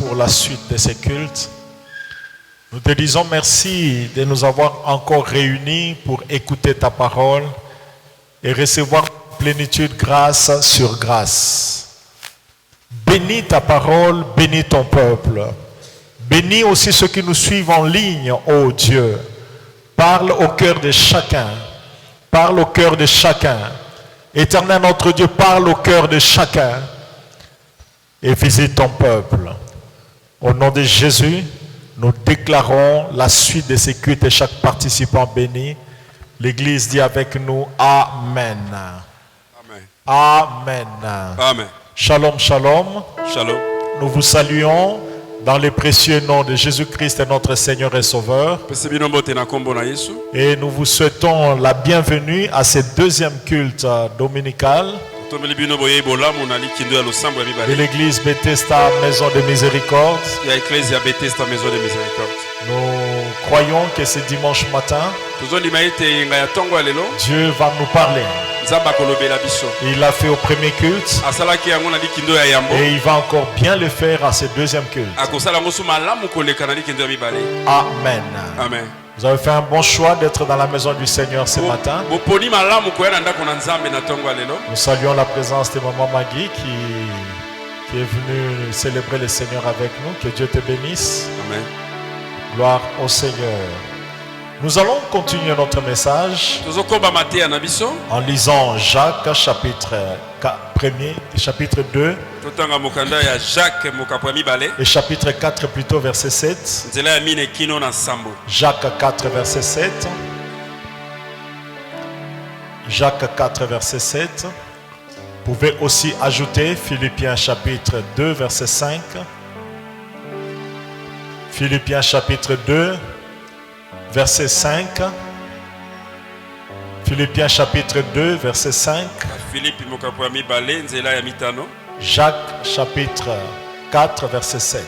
pour la suite de ces cultes. Nous te disons merci de nous avoir encore réunis pour écouter ta parole et recevoir plénitude grâce sur grâce. Bénis ta parole, bénis ton peuple. Bénis aussi ceux qui nous suivent en ligne, ô Dieu. Parle au cœur de chacun. Parle au cœur de chacun. Éternel notre Dieu, parle au cœur de chacun. Et visite ton peuple. Au nom de Jésus, nous déclarons la suite de ces cultes et chaque participant béni. L'Église dit avec nous Amen. Amen. Amen. Amen. Shalom, shalom. Shalom. Nous vous saluons dans le précieux nom de Jésus-Christ, notre Seigneur et Sauveur. Et nous vous souhaitons la bienvenue à ce deuxième culte dominical de l'église Bethesda Maison de Miséricorde. Nous croyons que ce dimanche matin, Dieu va nous parler. Il l'a fait au premier culte et il va encore bien le faire à ce deuxième culte. Amen. Amen. Vous avez fait un bon choix d'être dans la maison du Seigneur ce matin. Nous saluons la présence de Maman Magui qui est venue célébrer le Seigneur avec nous. Que Dieu te bénisse. Amen. Gloire au Seigneur. Nous allons continuer notre message en lisant Jacques chapitre 1er, chapitre 2 et chapitre 4 plutôt verset 7. Jacques 4 verset 7. Jacques 4 verset 7. Vous pouvez aussi ajouter Philippiens chapitre 2 verset 5. Philippiens chapitre 2 verset 5. Philippiens chapitre 2 verset 5. Jacques chapitre 4 verset 7.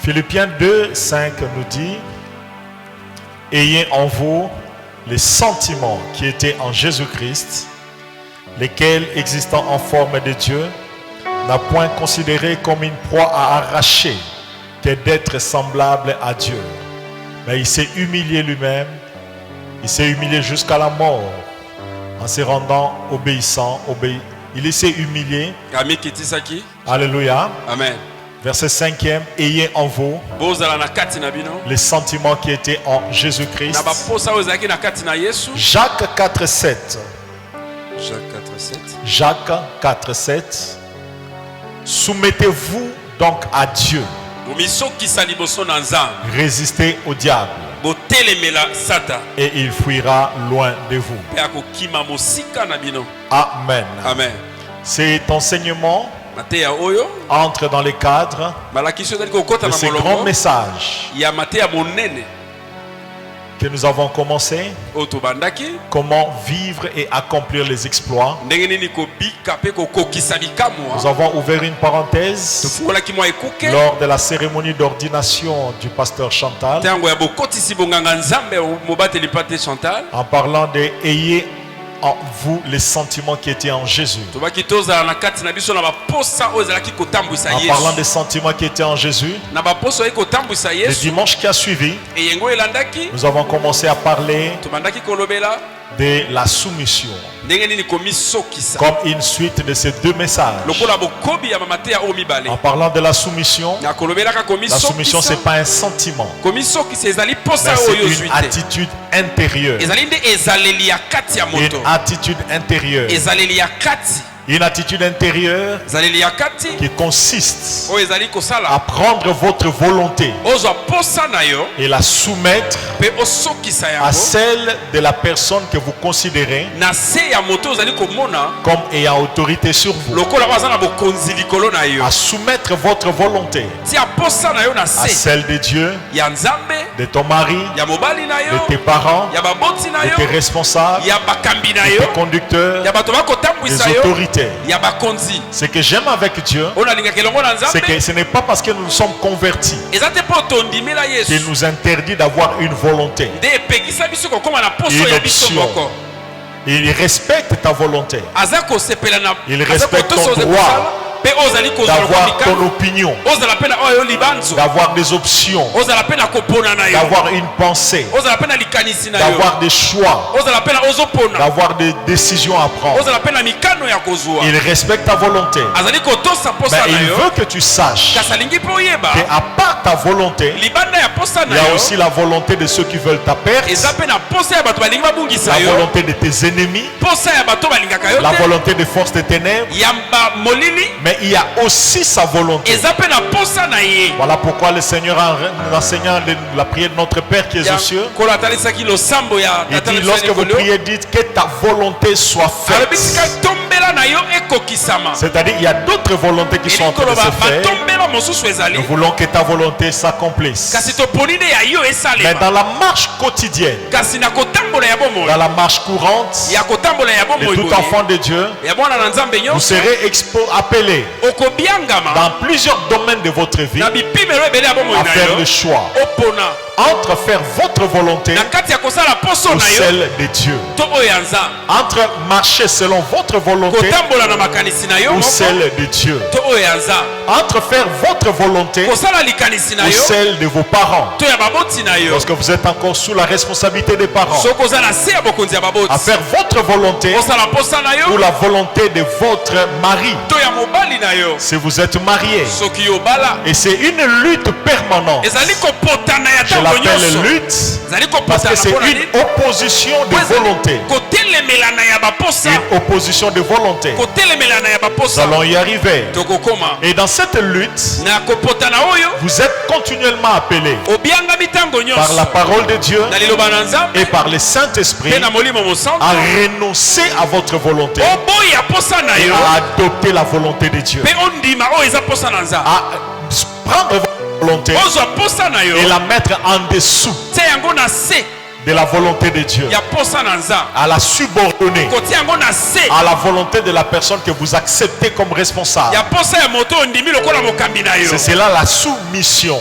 Philippiens 2 5 nous dit: ayez en vous les sentiments qui étaient en Jésus-Christ, lesquels, existant en forme de Dieu, n'a point considéré comme une proie à arracher que d'être semblable à Dieu. Mais il s'est humilié lui-même, il s'est humilié jusqu'à la mort, en se rendant obéissant. Il s'est humilié. Alléluia. Amen. Verset 5e, ayez en vous les sentiments qui étaient en Jésus-Christ. Jacques 4, 7. Jacques 4, 7. Soumettez-vous donc à Dieu. Résistez au diable et il fuira loin de vous. Amen. Amen. Cet enseignement entre dans le cadre de ce grand message que nous avons commencé. Comment vivre et accomplir les exploits. Nous avons ouvert une parenthèse lors de la cérémonie d'ordination du pasteur Chantal en parlant de ayez en vous les sentiments qui étaient en Jésus. En parlant des sentiments qui étaient en Jésus, le dimanche qui a suivi, nous avons commencé à parler de la soumission comme une suite de ces deux messages. En parlant de la soumission c'est pas un sentiment, mais c'est une attitude intérieure. Une attitude intérieure. Une attitude intérieure qui consiste à prendre votre volonté et la soumettre à celle de la personne que vous considérez comme ayant autorité sur vous. À soumettre votre volonté à celle de Dieu, de ton mari, de tes parents, de tes responsables, de tes conducteurs, des autorités. Ce que j'aime avec Dieu, c'est que ce n'est pas parce que nous sommes convertis qu'il nous interdit d'avoir une volonté, une option. Il respecte ta volonté, il respecte ton droit d'avoir ton opinion, d'avoir des options, d'avoir une pensée, d'avoir des choix, d'avoir des décisions à prendre. Il respecte ta volonté, mais il veut que tu saches qu'à part ta volonté, il y a aussi la volonté de ceux qui veulent ta perte, la volonté de tes ennemis, la volonté des forces des ténèbres, mais il y a aussi sa volonté. Voilà pourquoi le Seigneur, en enseignant la prière de notre Père qui est aux cieux, il dit, lorsque vous priez, dites que ta volonté soit faite. C'est-à-dire il y a d'autres volontés qui sont en train de se faire. Nous voulons que ta volonté s'accomplisse. Mais dans la marche quotidienne, dans la marche courante de tout enfant de Dieu, vous serez appelés dans plusieurs domaines de votre vie à faire le choix entre faire votre volonté ou celle de Dieu, entre marcher selon votre volonté ou celle de Dieu, entre faire votre volonté ou celle de vos parents, parce que vous êtes encore sous la responsabilité des parents, à faire votre volonté ou la volonté de votre mari si vous êtes marié. Et c'est une lutte permanente. Je l'appelle lutte parce que c'est une opposition de volonté. Une opposition de volonté. Nous allons y arriver. Et dans cette lutte, vous êtes continuellement appelés par la parole de Dieu et par le Saint-Esprit à renoncer à votre volonté et à adopter la volonté de Dieu, à prendre votre volonté et la mettre en dessous de la volonté de Dieu, à la subordonner à la volonté de la personne que vous acceptez comme responsable. C'est cela la soumission.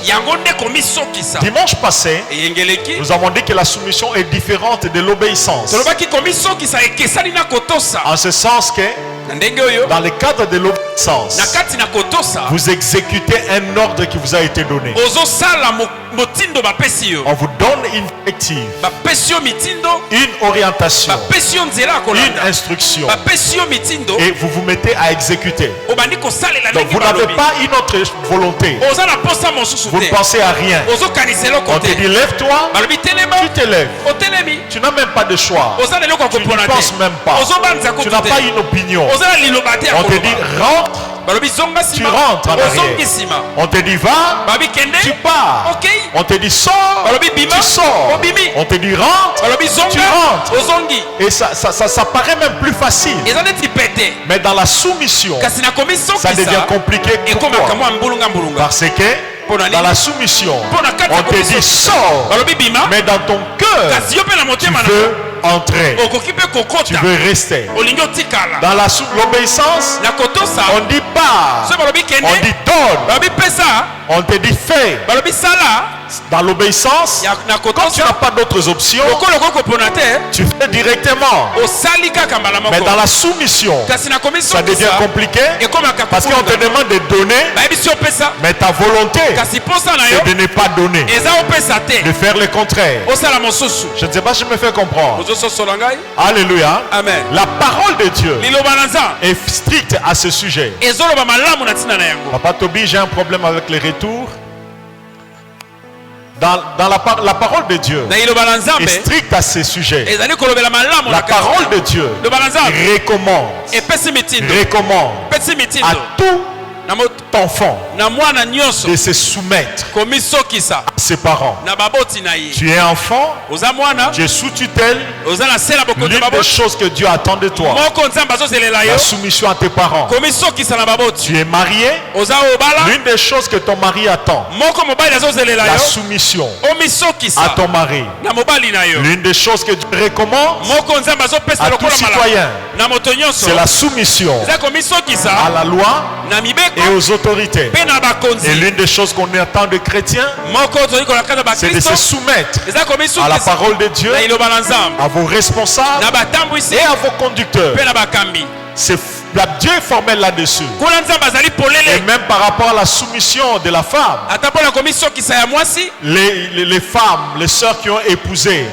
Dimanche passé, nous avons dit que la soumission est différente de l'obéissance, en ce sens que dans le cadre de l'obéissance, vous exécutez un ordre qui vous a été donné. On vous donne une directive, une orientation, une instruction, et vous vous mettez à exécuter. Donc vous n'avez pas une autre volonté. Vous ne pensez à rien. On te dit lève-toi, tu te lèves. Tu n'as même pas de choix. Tu ne penses même pas. Tu n'as pas une opinion. On te dit rentre, tu rentres en arrière. On te dit va, tu pars. On te dit sors, tu sors. On te dit rentre, tu rentres. Et ça paraît même plus facile. Mais dans la soumission, ça devient compliqué. Pourquoi? Parce que dans la soumission, on te dit sors, mais dans ton cœur, tu veux entrer, tu veux rester. Dans l'obéissance, on dit pas, on dit donne, on te dit fais. Dans l'obéissance, quand tu n'as pas d'autres options, tu fais directement. Mais dans la soumission, ça devient compliqué parce qu'on te demande de donner, mais ta volonté c'est de ne pas donner, de faire le contraire. Je ne sais pas si je me fais comprendre. Alléluia. Amen. La parole de Dieu est stricte à ce sujet. Papa Toby, j'ai un problème avec les retours. Dans la parole de Dieu est stricte à ce sujet. La parole de Dieu recommande à tout enfant de se soumettre à ses parents. Tu es enfant, tu es sous tutelle. L'une des choses que Dieu attend de toi, la soumission à tes parents. Tu es marié, l'une des choses que ton mari attend, la soumission à ton mari. L'une des choses que Dieu recommande à tout citoyen, c'est la soumission à la loi et aux autorités. Et l'une des choses qu'on attend de chrétiens, c'est de se soumettre à la parole de Dieu, à vos responsables et à vos conducteurs. C'est Dieu est formel là-dessus. kuna nzambe azali Et polele même par rapport à la soumission de la femme, ata mpona komisokisa ya mwasi les femmes, les sœurs qui ont épousé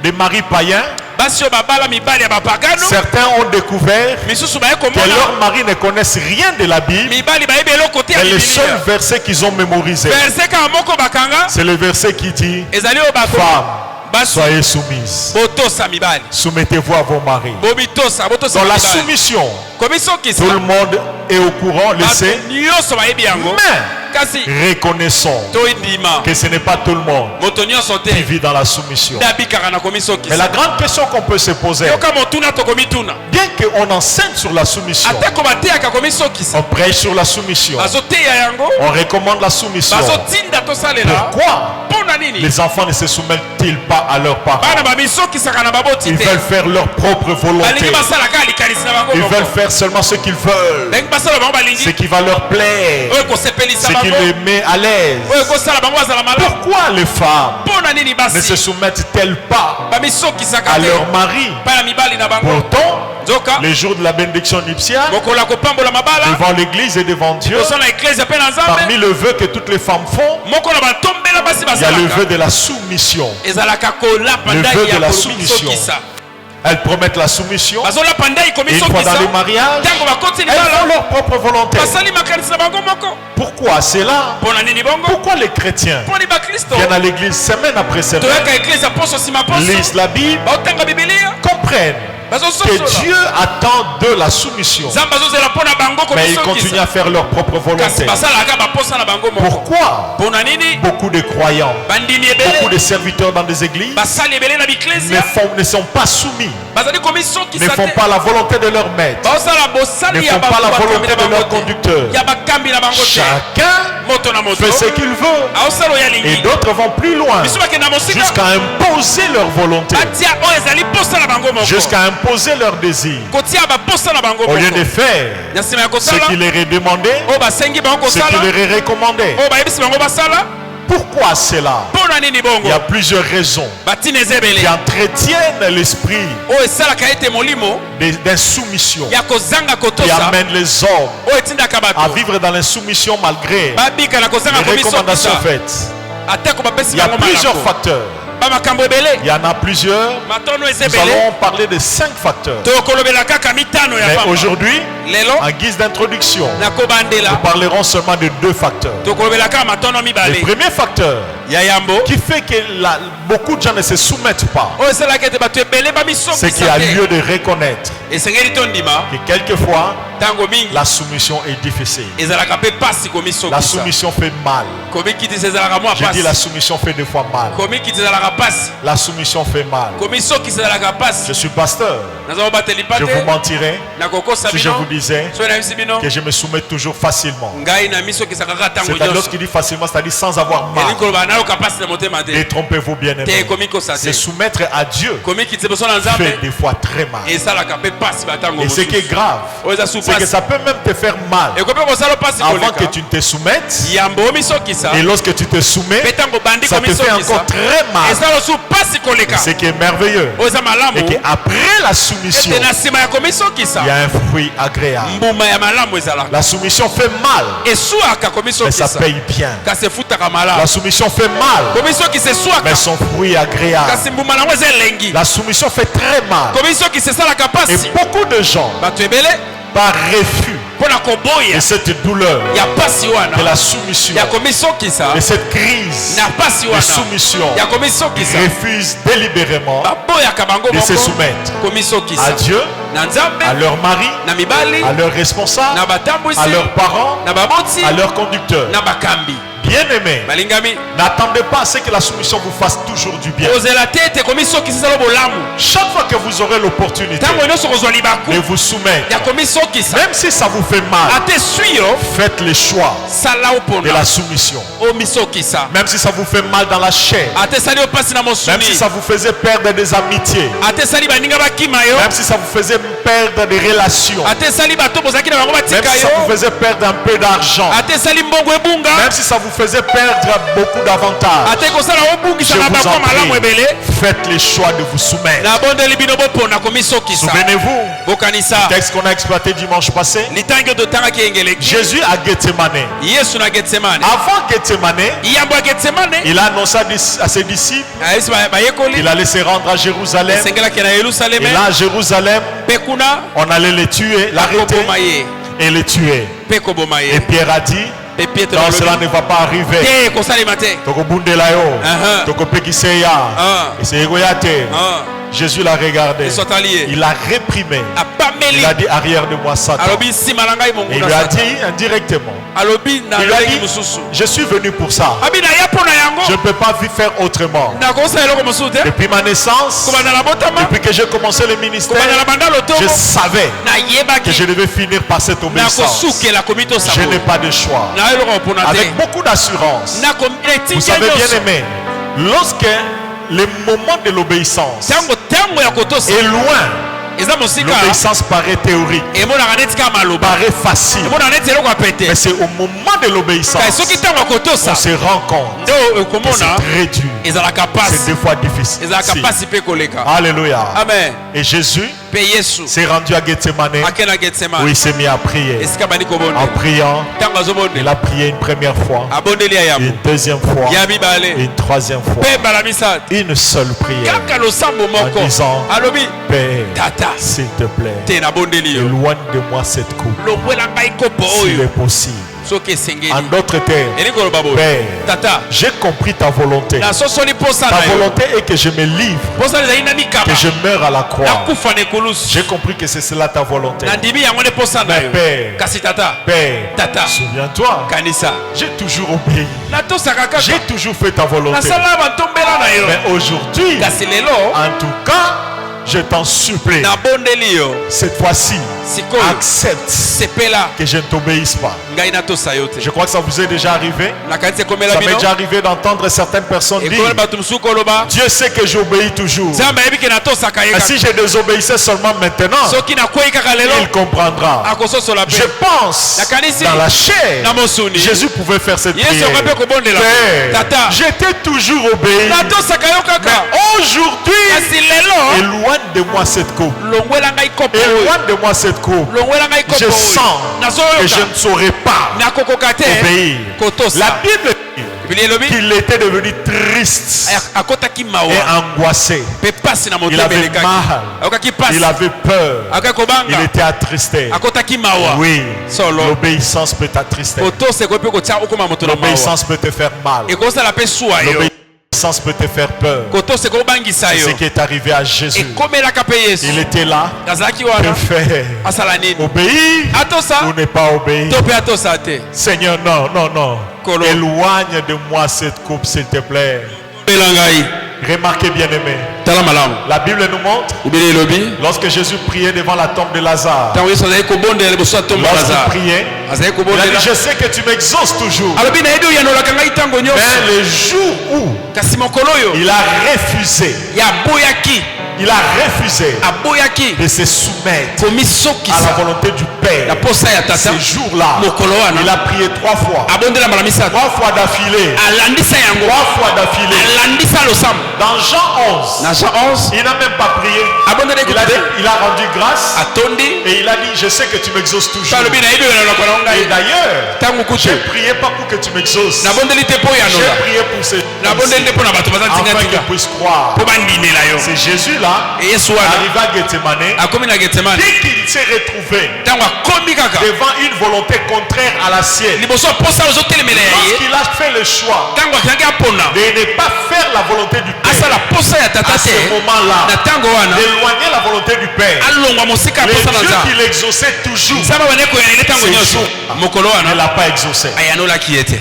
des maris païens, basi oyo babala mibali ya bapagano certains ont découvert misusu baye que komona leurs maris ne connaissent rien de la Bible. mibali bayebi eloko te ya Et le seul bibilia verset qu'ils ont mémorisé, verse kaka moko bakanga c'est le verset qui dit: ezali oyo bako Femmes, basi soyez soumises. botosa mibali Soumettez-vous à vos maris. bobitosa botosa Dans la mibali soumission, komisokisa tout le monde est au courant, le sait. bato nyonso bayebi yango Mais kasi reconnaissons toyindima que ce n'est pas tout le monde moto nyonso te qui vit dans la soumission. nde abikaka na Mais komisokisa la grande question qu'on peut se poser, yoka motuna tokomituna bien qu'on enseigne sur la soumission, atako bateyaka komisokisa on prêche sur la soumission, bazoteya yango on recommande la soumission. bazotinda tosalela Pourquoi mpona nini les enfants ne se soumettent-ils pas à leurs parents? bana bamisokisaka na baboti Ils te veulent faire leur propre balingi volonté. basalaka likanisi na bango Ils moko veulent faire seulement ce qu'ils veulent, balingi basala bango ce balingi qui va leur plaire, oyo kosepelisa ce qui bango les met à l'aise. oyo kosala bango bazala malamu Pourquoi les femmes mpona nini ne se basi soumettent-elles pas bamisokisaka à te leur mari? mpa na mibali na bango Pourtant, nzoka les jours de la bénédiction nuptiale, mokolo ya kopambola mabala devant l'église et devant Dieu, liboso na eklezia mpe na parmi nzambe le vœu que toutes les femmes font, moko na batombela basi il y a le vœu basalaka de la soumission. ezalaka kolapa Le vœu ndai de ya la soumission. komisokisa Elles promettent la soumission. bazolapa ndai Et une fois komisokisa dans le mariage, ntango bakoti elles font libala leur propre volonté. basali makanisi na bango moko Pourquoi c'est là? mpona nini bongo Pourquoi les chrétiens mponi bakristo viennent à l'église semaine après semaine, toyaka eklezia poso nsima poso lisent la Bible, baotanga bibilia comprennent que bazososola Dieu attend de la soumission, nzambe azozela mpona bango mais ils continuent komisokisa à faire leur propre kasi volonté? basalaka baposa na bango moko Pourquoi mpona nini beaucoup de croyants, bandimi beaucoup ebele de serviteurs dans des églises basali ebele na biklezia ne sont pas soumis, bazali ne komisokisa font te pas la volonté de leur maître, baosala bosali ne ya font pas la bakambi volonté na de leur bango te conducteur? ya bakambi na bango te Chacun moto na moto fait ce qu'il veut, aosala oyo et alingi d'autres vont plus loin, biso bakenda mosika jusqu'à imposer leur volonté, batia oyo ezali posa na bango moko jusqu'à imposer leur désir, kotia baposa na bango au lieu de moko faire na nsima ya ce kosala qui leur est demandé, oyo basengi bango ce qui kosala leur est recommandé. oyo bayebisi bango basala Pourquoi cela? mpona nini bongo Il y a plusieurs raisons batina eza ebele qui entretiennent l'esprit oyo esalaka ete molimo d'insoumission, ya kozanga qui kotosa amène les hommes oyo etindaka à bato vivre dans l'insoumission malgré babika na kozanga les recommandations komisokisa faites. atako bapesi Il y a bango plusieurs malako facteurs. bamakambo ebele Il y en a plusieurs. matono eza Nous ebele allons parler de 5 facteurs. tokolobela kaka mitano ya Mais pamba aujourd'hui, lelo en guise d'introduction, na nous kobandela parlerons seulement de 2 facteurs. tokolobela kaka matono Le mibale premier facteur ya yambo qui fait que beaucoup de gens ne se soumettent pas, oyo esalaka ete bato ebele c'est qu'il y a bamisokisa lieu te de reconnaître esengeli tondima que quelquefois, ntango mingi la soumission est difficile. ezalaka mpe pasi La komisokisa soumission fait mal. komikitisa ezalaka mwa Je dis la pasi soumission fait 2 fois mal. komikitisa ezalaka pasi La soumission fait mal. komisokisa ezalaka Je pasi suis pasteur. naza kobateli pa Je vous te mentirais nakokosa si je vous bino disais soki nayebisi bino que je me soumets toujours facilement. ngai na misokisaka kaka ntango C'est-à-dire nyonso lorsqu'il dit facilement, c'est-à-dire sans avoir mal. elingi koloba nayoka pasi na motema te Détrompez-vous bien te aimé. komikosa Se te soumettre à Dieu komikitisa liboso na fait nzambe des fois très mal. esalaka mpe pasi batango Et ce qui est grave, oyo eza su c'est que pasi ça peut même te faire mal ekoki mpe kosala pasi avant que koleka tu ne te soumettes. yambo omisokisa Et lorsque tu te soumets, mpe ntango bandi ça te fait komisokisa encore très mal. esala osu pasi koleka Ce qui est merveilleux, oyo eza malamu c'est qu'après la soumission, ete na nsima ya komisokisa il y a un fruit agréable. mbuma ya malamu ezalaka La soumission fait mal, eswaka mais ça komisokisa paye bien. kasi efutaka La malamu soumission fait mal, komisokisa mais eswaka son fruit est agréable. kasi mbuma nango eza elengi La soumission fait très mal. komisokisa esalaka Et pasi beaucoup de gens, bato ebele par refus mpo na koboya de cette douleur, ya pasi de wana la soumission, ya komisokisa de cette crise na pasi de wana soumission, ya komisokisa refusent délibérément baboyaka bango de se moko soumettre komisokisa à Dieu, na nzambe à leur mari, na mibali à leurs responsables, na batambwisi à leurs parents, na baboti à leurs conducteurs. na bakambi Bien-aimés, balingami n'attendez pas à ce que la soumission vous fasse toujours du bien. kozela te ete komisokisa ezala bolamu Chaque fois que vous aurez l'opportunité ntango nyonso kozwa libaku de vous soumettre, ya komisokisa même si ça vous fait mal, ate swi yo faites le choix sala yo de mpona la soumission. omisokisa Même si ça vous fait mal dans la chair, ate esali yo mpasi na même si mosuni ça vous faisait perdre des amitiés, ate esali baninga bakima yo même si ça vous faisait perdre perdre des relations, ate sali bato bozaki na bango même batika si ça vous yo, faisait perdre un peu d'argent, ate sali mbongo ebunga, même si ça vous faisait perdre beaucoup d'avantages, ate kosala je obungisa na vous bakwa en malamu ebele, prie, faites le choix de vous soumettre. na bondeli bino bopona komisokisa. Souvenez-vous, Bokanisa texte qu'on a exploité dimanche passé, litangi totangaki engeleki Jésus à Gethsemane. Yesu na Getsemane. Avant Gethsemane, Iyambo ya Getsemane il a annoncé à ses disciples ayesi bayekoli qu'il allait se rendre à Jérusalem. esengelaki na Yerusaleme Et là, à Jérusalem, mpe kuna on allait les tuer, l'arrêter akoboma ye et les tuer. mpe koboma Et ye Pierre a dit, mpe Pietro non, cela ne va pas arriver. te kosalema te. Tokobundela yo, Uh-huh. tokopekiseya, Uh. eseyekoya te. Ah, Jésus l'a regardé. esotali ye Il a réprimé. Il apameli a dit arrière de moi Satan. alobi nsima na ngai Et il monguna lui a Satan. dit indirectement. alobi na Il lui a ndenge dit, mosusu je suis venu pour ça. abi naya mpo na Je ne yango peux pas faire autrement. nakosala eloko mosusu te Depuis ma naissance, kobanda na botama depuis que j'ai commencé le ministère, kobanda na banda je lotongo savais que nayebaki je devais finir par cette obéissance. nakosukela komitosa Je n'ai pas de choix. na eloko kopona te Avec beaucoup d'assurance. nakomina Vous etingia savez bien nyonso aimé, lorsque le moment de l'obéissance ntango ya kotosa est loin, eza mosika l'obéissance paraît théorique, emonaka neti kaka maloba paraît facile. emonaka neti eloko ya pete Mais c'est au moment de l'obéissance kasi soki ntango ya kotosa qu'on se rend compte nde que okomona c'est très dur. ezalaka C'est pasi deux fois difficile. ezalaka Si. pasi mpe koleka Alléluia. amen Et Jésus mpe yesu s'est rendu à Gethsemane ake na où Getsemane il s'est mis à prier. esika bandi En kobondela priant, ntango il azobondela a prié une première fois, abondeli ya yambo une deuxième fois, ya mibale une troisième fois. mpe mbala misato Une seule prière. kaka losambo moko En disant, alobi Père, tata s'il te plaît, te nabondeli yo éloigne de moi cette coupe, longwela ngai kopo s'il oyo est possible. soki esengeli En d'autres termes, elingi koloba boye Père, tata j'ai compris ta volonté. nasosoli posa Ta na yo volonté est que je me livre, posa ezali na likama que je meure à la croix. nakufa na ekulusu J'ai compris que c'est cela ta volonté. nandimi yango nde posa na Mais yo Père, kasi tata Père, tata souviens-toi, kanisa j'ai toujours obéi. natosaka kaka J'ai toujours fait ta volonté. nasala bantombela na yo Mais aujourd'hui, kasi lelo en tout cas, je t'en supplie, nabondeli yo cette fois-ci, sikoyo accepte sepela que je ne t'obéisse pas. ngai natosa yo te Je crois que ça vous est déjà arrivé. nakanisi ekomela Ça m'est bino déjà arrivé d'entendre certaines personnes dire, ekomela bato mosusu koloba Dieu sait que j'obéis toujours. nzambe ayebi ke natosaka ye Et kaka si je désobéissais seulement maintenant, soki nakwei kaka lelo il comprendra. akososola Je mpe pense nakanisi dans la chair, na mosuni Jésus pouvait faire cette yesu prière. okoki mpe kobondela Père, tata j'étais toujours obéi. natosaka yo kaka Mais aujourd'hui, kasi lelo éloigne de moi cette coupe. longwela ngai kopo oyo Éloigne de moi cette coupe. longwela ngai Je kopo sens oyo que je nazoyoka ne saurais pas nakokoka te obéir. kotosa La Bible dit biblia elobi qu'il était devenu triste akotaki mawa et angoissé. mpe pasi na Il motema avait elekaki mal. akokaki pasi Il avait peur. akokaki Il kobanga était attristé. akotaki mawa Oui, solo l'obéissance peut t'attrister. kotosa ekoki mpe kotia okoma moto na mawa L'obéissance peut te faire mal. ekosala mpe suwa yo L'obéissance peut te faire peur. kotosa ekobangisa C'est yo ce qui est arrivé à Jésus. ekomelaka mpe yesu Il était là. azalaki Que wana faire? asala nini Obéir atosa ou ne pas obéir? to mpe atosa te Seigneur, non, non, non. Kolo. Éloigne de moi cette coupe, s'il te plaît. bela ngai Remarquez bien aimé. tala malamu La Bible nous montre, biblia elobi lorsque Jésus priait devant la tombe de Lazare, ntango yesu azali kobondela liboso ya tombo lorsqu'il lazare priait, azali il a dit, kobondela je sais que tu m'exauces toujours. alobi nayebi oyanolaka ngai ntango nyonso Mais le jour où kasi mokolo oyo il a refusé, yaboyaki il a refusé aboyaki de se soumettre à komisokisa la volonté du na Père, posa ya tata ce jour-là, mokolo il wana a prié 3 fois. abondela mbala misato 3 fois d'affilée. alandisa yango 3 fois d'affilée. alandisa losambo Dans Jean 11, na jean 11 il n'a même pas prié. abondela Il a rendu grâce atondi et il a dit, je sais que tu m'exauces toujours. alobi nayebi oyanolaka na Et ngai d'ailleurs, ntango je kutu ne priais pas pour que tu m'exauces. nabondeli te mpo J'ai oyanola prié pour ces nabondeli te mpo na bato baza afin qu'ils ntingatinga puissent croire. mpo bandimela yo C'est Jésus-là, e yesu wana arrivé à Gethsemane, akomi na getsemane dès qu'il s'est retrouvé ntango akomi kaka devant une volonté contraire à la sienne, liboso ya posa ozotelemela ya ye lorsqu'il a fait le choix ntango akendaki apona de ne pas faire la volonté du Père, asala posa ya tata à ce te moment-là, na ntango wana d'éloigner la volonté du Père, alongwa mosika ya le posa na Dieu nzambe qui l'exauçait toujours nzambe abandi koyanele ntango Ce nyonso jour, mokolo ne wana l'a pas exaucé. ayanolaki ye te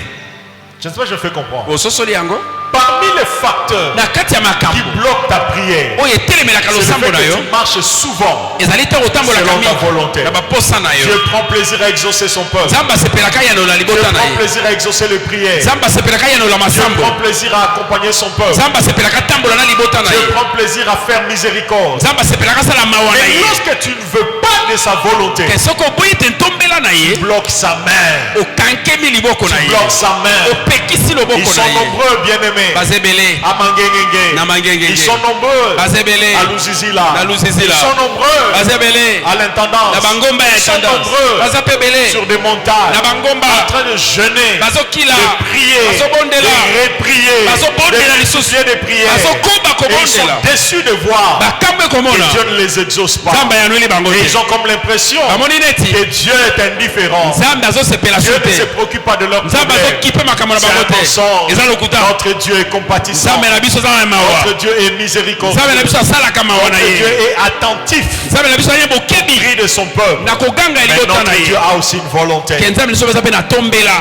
Je ne sais pas si je fais comprendre. ososoli yango Pendant Parmi les facteurs na kati ya qui makambo bloquent ta prière, oyo etelemelaka c'est le losambo fait na que yo tu marches souvent ezali te kotambolaka selon ta mingi volonté. na baposa na yo Dieu prend plaisir à exaucer son peuple. nzambe asepelaka yanola Dieu libota na prend ye plaisir à exaucer les prières. nzambe asepelaka yanola Dieu masambo prend plaisir à accompagner son peuple. nzambe asepelaka tambola na libota na Dieu ye prend plaisir à faire miséricorde. nzambe asepelaka sala mawa na Mais ye lorsque tu ne veux pas de sa volonté, ke soki oboyi te ntombela na ye bloque sa main. okankemi liboko na Tu ye bloques sa main. opekisi Ils loboko sont na ye nombreux, bien-aimés. baza ebele À Mangengenge. na mangengenge Ils sont nombreux. baza ebele À Luzizila. na Luzizila. Ils sont nombreux. baza ebele À l'intendance. na bangomba ya Ils sont tendance nombreux. baza mpe ebele Sur des montagnes. na bangomba En train de jeûner. bazokila De prier. bazobondela De reprier. bazobondela De lisusu multiplier des prières. bazokoba Et ils sont kobondela déçus de voir bakambe que komona Dieu ne les exauce pas. nzambe ayanoli bango Et te ils ont comme l'impression bamoni neti que Dieu est indifférent. nzambe azosepela Dieu so ne se te préoccupe pas de leurs nzambe problèmes. azokipe makambo na C'est bango un te mensonge. eza lokuta Notre Dieu est compatissant. nzambe na biso aza na mawa Notre Dieu est miséricordieux. nzambe na biso asalaka mawa na Notre Dieu ye est attentif nzambe na biso aye au bokebi cri de son peuple. na koganga ya Mais libota na notre Dieu ye a aussi une volonté. ke nzambe liso eza mpe na tombela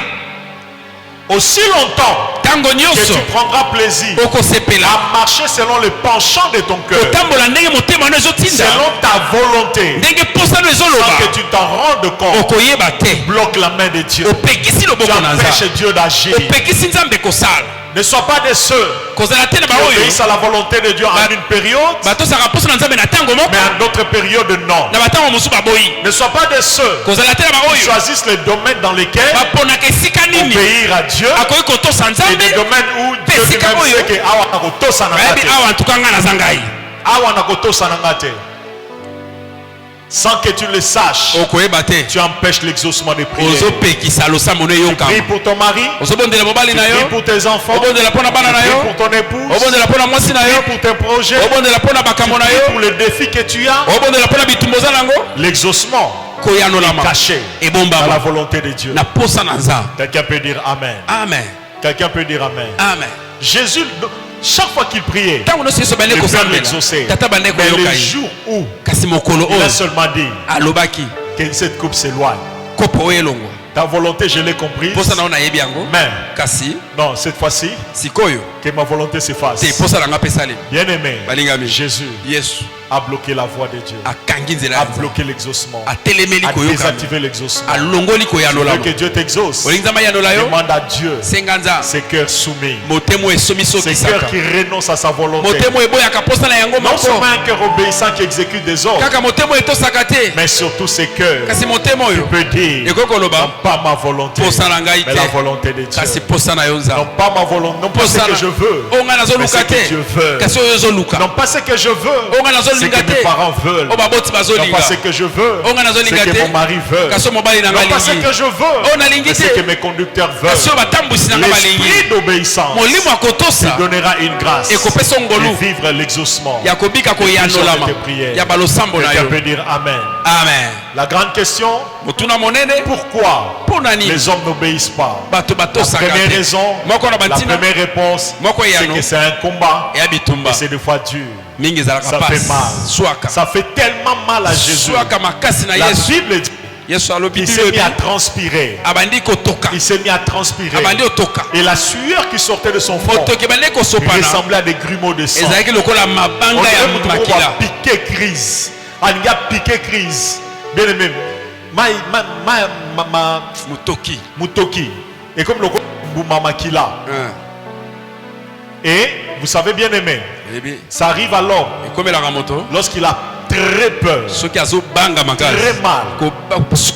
Aussi longtemps ntango que nyonso tu prendras plaisir okosepela à marcher selon le penchant de ton cœur, kotambola ndenge motema no ezotinda selon ta volonté, ndenge posano sans ezoloba que tu t'en rendes compte, okoyeba te bloque la main de Dieu. opekisi Tu loboko na empêches nzambe Dieu d'agir. opekisi nzambe kosala Ne sois pas de ceux kozala te na qui baoyo obéissent à la volonté de Dieu en une période, batosaka poso na nzambe na ntango moko mais en d'autres périodes, non. na batango mosusu baboyi Ne sois pas de ceux kozala te na qui baoyo choisissent les domaines dans lesquels baponaka esika nini obéir à Dieu akoki kotosa et nzambe des domaines où Dieu Pesika lui-même oyo. sait que awa nakotosa na bayebi nga te. awa ntuka nga naza ngai Awa nakotosa na nga te. Sans que tu le saches, okoyeba te tu empêches l'exaucement des prières. ozopekisa losambo no Prie eyokama pour ton mari, ozobondela mobali na prie yo pour tes enfants, obondela mpo na bana na prie yo pour ton épouse, obondela mpo na mwasi na prie yo pour tes projets, obondela mpo na makambo na prie yo pour les défis que tu as. obondela mpo na bitumba oza nango L'exaucement koyanolama caché dans la ebombama volonté de Dieu. na posa na nzambe Quelqu'un peut dire Amen. amen Quelqu'un peut dire Amen. amen Jésus, chaque fois qu'il priait, ntango nyonso yesu bande le Père kosambela l'exauçait. tata bande Mais koyoka le ye jour où kasi mokolo il oyo a seulement dit alobaki que cette coupe s'éloigne, kopo oyo elongwa ta volonté, je l'ai comprise. posa na yo nayebi yango Mais kasi non, cette fois-ci, sikoyo que ma volonté se fasse. te posa na nga mpe esalemi Bien-aimé, balingami Jésus yesu a bloqué la voie de Dieu, akangi nzela ya a nzambe bloqué l'exaucement, atelemeli a koyokama désactivé l'exaucement. alongoli Tu veux koyanolama que Dieu t'exauce? olingi nzambe ayanola yo Demande à Dieu senga nzambe ces cœurs soumis, motema oyo esomi ces sokisaka cœurs qui renoncent à sa volonté. motema oyo eboyaka posa na yango Non moko seulement un cœur obéissant qui exécute des ordres, kaka motema oyo etosaka te mais surtout ces cœurs kasi motema qui oyo peut dire ekoki koloba non pas ma volonté, posa na ngai mais la te volonté de kasi Dieu. posa na yo Non nzambe pas ma volonté, non pas ce posa que je veux, oyo ngai mais ce nazoluka que te Dieu veut. kasi oyo ozoluka Non pas ce que je veux, oyo ngai ce nazolinga que mes te parents veulent. oyo baboti Non bazolinga pas ce que je veux, oyo ngai ce nazolinga que te mon mari veut. kasi oyo mobali na Non ngai pas ce alingi que je veux, oyo nalingi mais ce que te mes conducteurs kasi oyo veulent. batambwisi na ngai balingi L'esprit d'obéissance molimo ya kotosa lui donnera une grâce ekopesa de ngolu vivre l'exaucement. ya kobika koyanolama tes prières. ya balosambo na Quelqu'un yo peut dire Amen. amen La grande question, motuna monene pourquoi mpo na nini les hommes n'obéissent pas? bato La batosaka première te raison, moko na la bantina première réponse, Moko c'est yano. que c'est un combat eya bitumba et c'est des fois dur. mingi ezalaka Ça fait pasi mal. swaka Ça fait tellement mal à Jésus. swaka makasi na La yesu Bible dit yesu alobi qu'il s'est mis à transpirer. abandi kotoka Il s'est mis à transpirer. abandi otoka Et la sueur qui sortait de son front motoki ebandi kosopana ressemblait à des grumeaux de sang. ezalaki lokola On mabanga dirait ya que makila a piqué crise. Il a piqué crise. Bien aimé. motoki Mutoki. Et comme le Bouma Makila. Et vous savez bien aimé. eyebi Ça arrive à l'homme ekomelaka moto lorsqu'il a très peur, soki azobanga makasi très mal.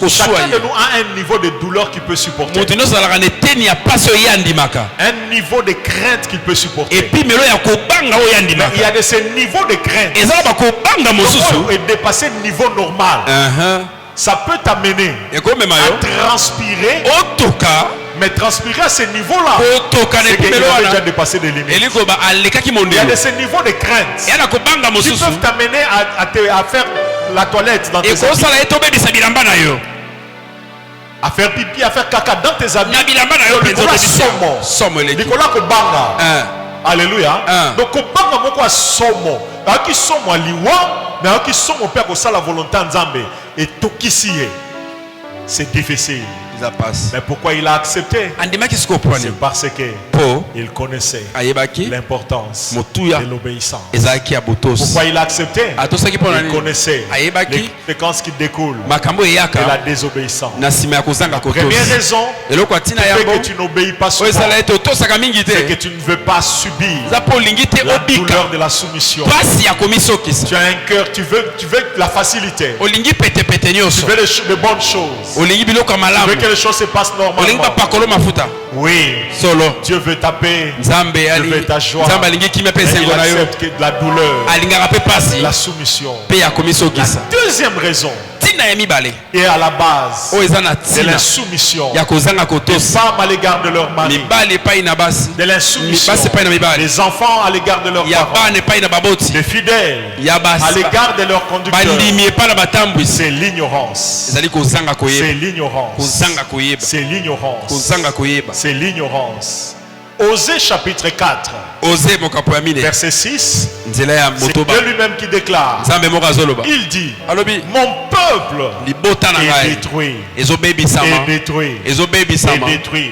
kosua Chacun de ye nous a un niveau de douleur qu'il peut supporter. moto nyonso azalaka na eteni ya pasi oyo ye andimaka Un niveau de crainte qu'il peut supporter. epimelo ya kobanga oyo Mais il y andimaka a de ces niveaux de crainte. eza na bakobanga mosusu Et dépasser le niveau normal. Ça peut t'amener ekomema à yo transpirer, otoka mais transpirer à ce niveau-là, otoka na c'est qu'il epimelo avait déjà wana dépassé des limites. elikoba alekaki Il y a de mondelo ces niveaux de crainte eya na kobanga qui mosusu peuvent t'amener à faire la toilette dans tes habits, ekosala ye tobebisa bilamba na yo à faire pipi, à faire caca dans tes habits. na bilamba na yo mpenza Nicolas otebisa Somo. somo eleki Nicolas Kobanga. Alléluia. Donc Kobanga moko a somo. Aki somo aliwa, mais aki somo pe ko sala volonté nzambe et tokisi ye. C'est difficile. eza pasi. Mais pourquoi il a accepté? andimaki sikoyo mpo C'est nini parce que mpo il connaissait ayebaki l'importance motuya de l'obéissance. ezalaki ya botosi Pourquoi il a accepté? atosaki mpo na Il nini connaissait les ayebaki conséquences qui découlent makambo de la eyaka désobéissance. na nsima ya kozanga Première kotosi raison eloko atina fait yango que tu n'obéis pas oyo souvent, ezala ete otosaka mingi c'est que te tu ne veux pas subir eza mpo olingi te la obika douleur de la soumission. pasi ya komisokisa Tu as un cœur, tu veux la facilité. olingi petepete Tu nyonso veux les bonnes choses. olingi biloko ya Tu veux malamu que les choses se passent olingi normalement. bapakolo mafuta Oui, solo Dieu veut ta paix. nzambe Dieu veut ta joie. nzambe alingi kimia mpe Mais il esengo na yo accepte que de la douleur, alingaka mpe pasi la soumission. mpe ya La komisokisa deuxième raison ntina ya mibale est à la base oyo eza na de ntina l'insoumission ya kozanga des kotosi femmes à l'égard de leur mari, mibali epai na basi de l'insoumission basi epai na mibali des enfants à l'égard de leurs ya parents, bana epai na baboti des fidèles ya à basi l'égard de leurs conducteurs. bandimi epai na batambwisi C'est l'ignorance. ezali kozanga koyeba C'est l'ignorance. kozanga koyeba C'est l'ignorance. kozanga koyeba C'est l'ignorance. Osée chapitre 4, oze mokapo ya mine verset 6, nzela ya c'est motoba Dieu lui-même qui déclare. nzambe moko azoloba Il dit, alobi mon peuple libota na est ngai détruit, ezobebisama est détruit, est ezobebisama détruit.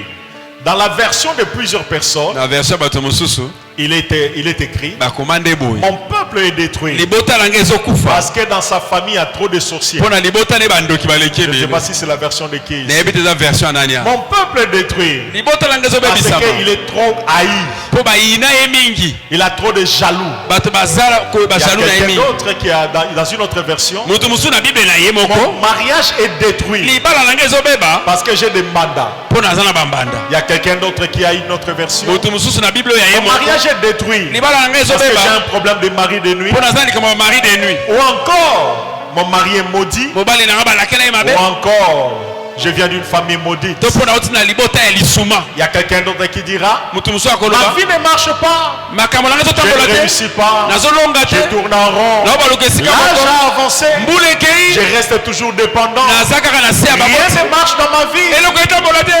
Dans la version de plusieurs personnes, na version ya bato mosusu il est écrit, bakoma nde boye mon peuple est détruit libota na ngai ezokufa parce que dans sa famille il y a trop de sorciers. mpo na libota ne bandoki baleki Je ne sais ebele pas si c'est la version de qui ici. nayebi te eza version ya nani ya Mon peuple est détruit libota na ngai parce ezobebisama qu'il est trop haï. mpo bayina ye mingi Il a trop de jaloux. bato bazala Il y a bajalu na ye quelqu'un mingi d'autre qui a dans une autre version, moto mosusu na bible na ye mon moko mariage est détruit libala na ngai ezobeba parce que j'ai des mandats. mpo naza na bambanda Il y a quelqu'un d'autre qui a une autre version. moto mosusu na bible oyo ya ye Mon moko mariage est détruit libala na ngai parce que j'ai ezobeba un problème de mari de nuit. mpo naza na likambo ya mari de nuit Ou encore, mon mari est maudit. mobali na ngai balaki na ye mabe Ou encore, je viens d'une famille maudite. to mpo nauti na libota ya lisuma Il y a quelqu'un d'autre qui dira, moto mosusu ma akoloba vie ne marche pas. makambo na ngai Je ezotambola ne te réussis pas. nazolonga Je te tourne en rond. naobaluka esika L'âge moko a avancé. mbula ekei Je reste toujours dépendant. naza kaka na se ya Rien baboti ne marche dans ma vie. eloko etambola te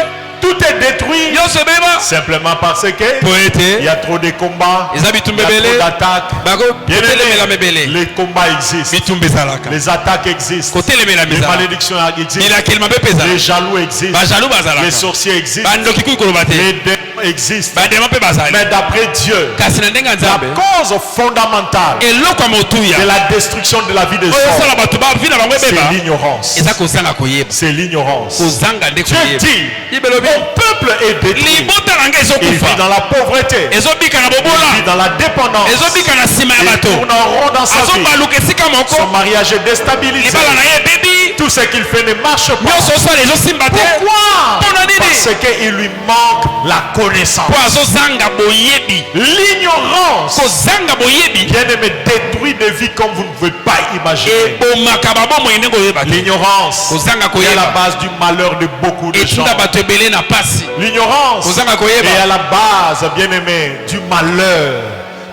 Tout est détruit. nyonso ebeba Simplement parce que po il ete y a trop de combats. eza Il y bitumba a trop ebele d'attaques. Bien kotelemela aimé, mebele les combats existent. bitumba ezalaka Les attaques existent. kotelemela Les mizala malédictions existent. milakelema mpe mpe Les ezala jaloux existent. bajalu Les bazalaka sorciers existent. bandoki kuyi koloba te Les démons existent. badema mpe bazali Mais d'après Dieu, kasi na ndenge ya la nzambe cause fondamentale eloko ya motuya de la destruction de la vie des oyo hommes, osala bato bavi na bango c'est ebeba l'ignorance. eza kozanga koyeba C'est l'ignorance. kozanga nde Dieu koyeba dit, ibelobi mon peuple est détruit. libota na ngai Il vit ezokufa dans la pauvreté. ezobika na Il vit bobola dans la dépendance. ezobika na nsima ya Il bato tourne en rond dans sa vie. azobaluka esika Son moko mariage est déstabilisé. libala na ye ebebi Tout ce qu'il fait ne marche pas. nyonso osala ezosimba te Pourquoi? mpona nini Parce qu'il lui manque la connaissance. mpo azozanga boyebi L'ignorance, kozanga boyebi bien aimé, détruit des vies comme vous ne pouvez pas imaginer. ebomaka babomoi ndenge oyeba te L'ignorance kozanga est à la koyeba base du malheur de beaucoup de gens. etinda bato ebele na pasi L'ignorance kozanga koyeba est à la base, bien aimé, du malheur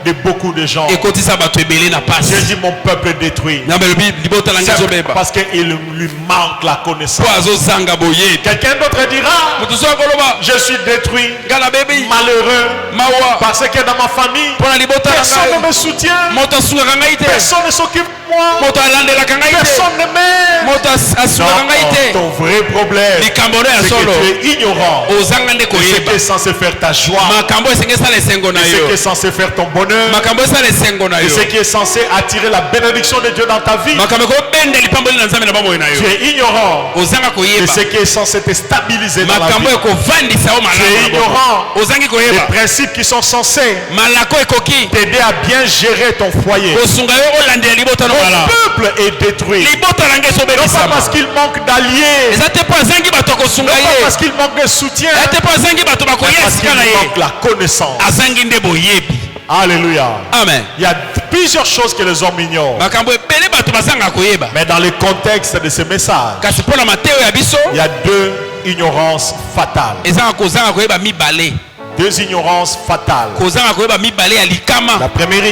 de beaucoup de gens. ekotisa bato ebele na pasi J'ai dit mon peuple détruit. nzambe elobi libota na ngai C'est ezobeba parce qu'il lui manque la connaissance. mpo azozanga boyebi Quelqu'un d'autre dira, moto so akoloba je suis détruit, ngai nabebi malheureux, mawa parce que dans ma famille, mpo na libota na personne ne ngai me soutient, moto asungaka ngai te personne ne s'occupe de moi, moto alandelaka ngai te personne ne m'aime. moto asungaka ngai Non, te ton vrai problème, likambo no ya c'est solo que tu es ignorant ozanga nde de ce qui koyeba est censé faire ta joie, makambo esenge esala esengo na de ce yo qui est censé faire ton bonheur, makambo esala esengo na de yo ce qui est censé attirer la bénédiction de Dieu dans ta vie. makambo ekobenda lipamboli na nzambe na bomoi na Tu yo es ignorant ozanga de koyeba ce qui est censé te stabiliser dans la makambo vie. ekovandisa yo Tu es malamu na bomoi. ignorant ozangi des koyeba principes qui sont censés malako ekoki t'aider à bien gérer ton foyer. kosunga yo olandela libota no Ton malamu peuple est détruit. libota na ngai Non pas ezobebisama parce qu'il manque d'alliés, eza te mpo azangi bato non kosunga pas ye parce qu'il manque de soutien, eza te mpo azangi bato mais bakoya parce qu'il esika na ye manque la connaissance. azangi nde boyebi Alléluia. amen Il y a plusieurs choses que les hommes ignorent. makambo ebele bato bazanga koyeba Mais dans le contexte de ce message, kasi mpo na mateo ya biso il y a deux ignorances fatales. ezanga kozanga koyeba mibale Deux ignorances fatales. kozanga koyeba mibale ya likama La première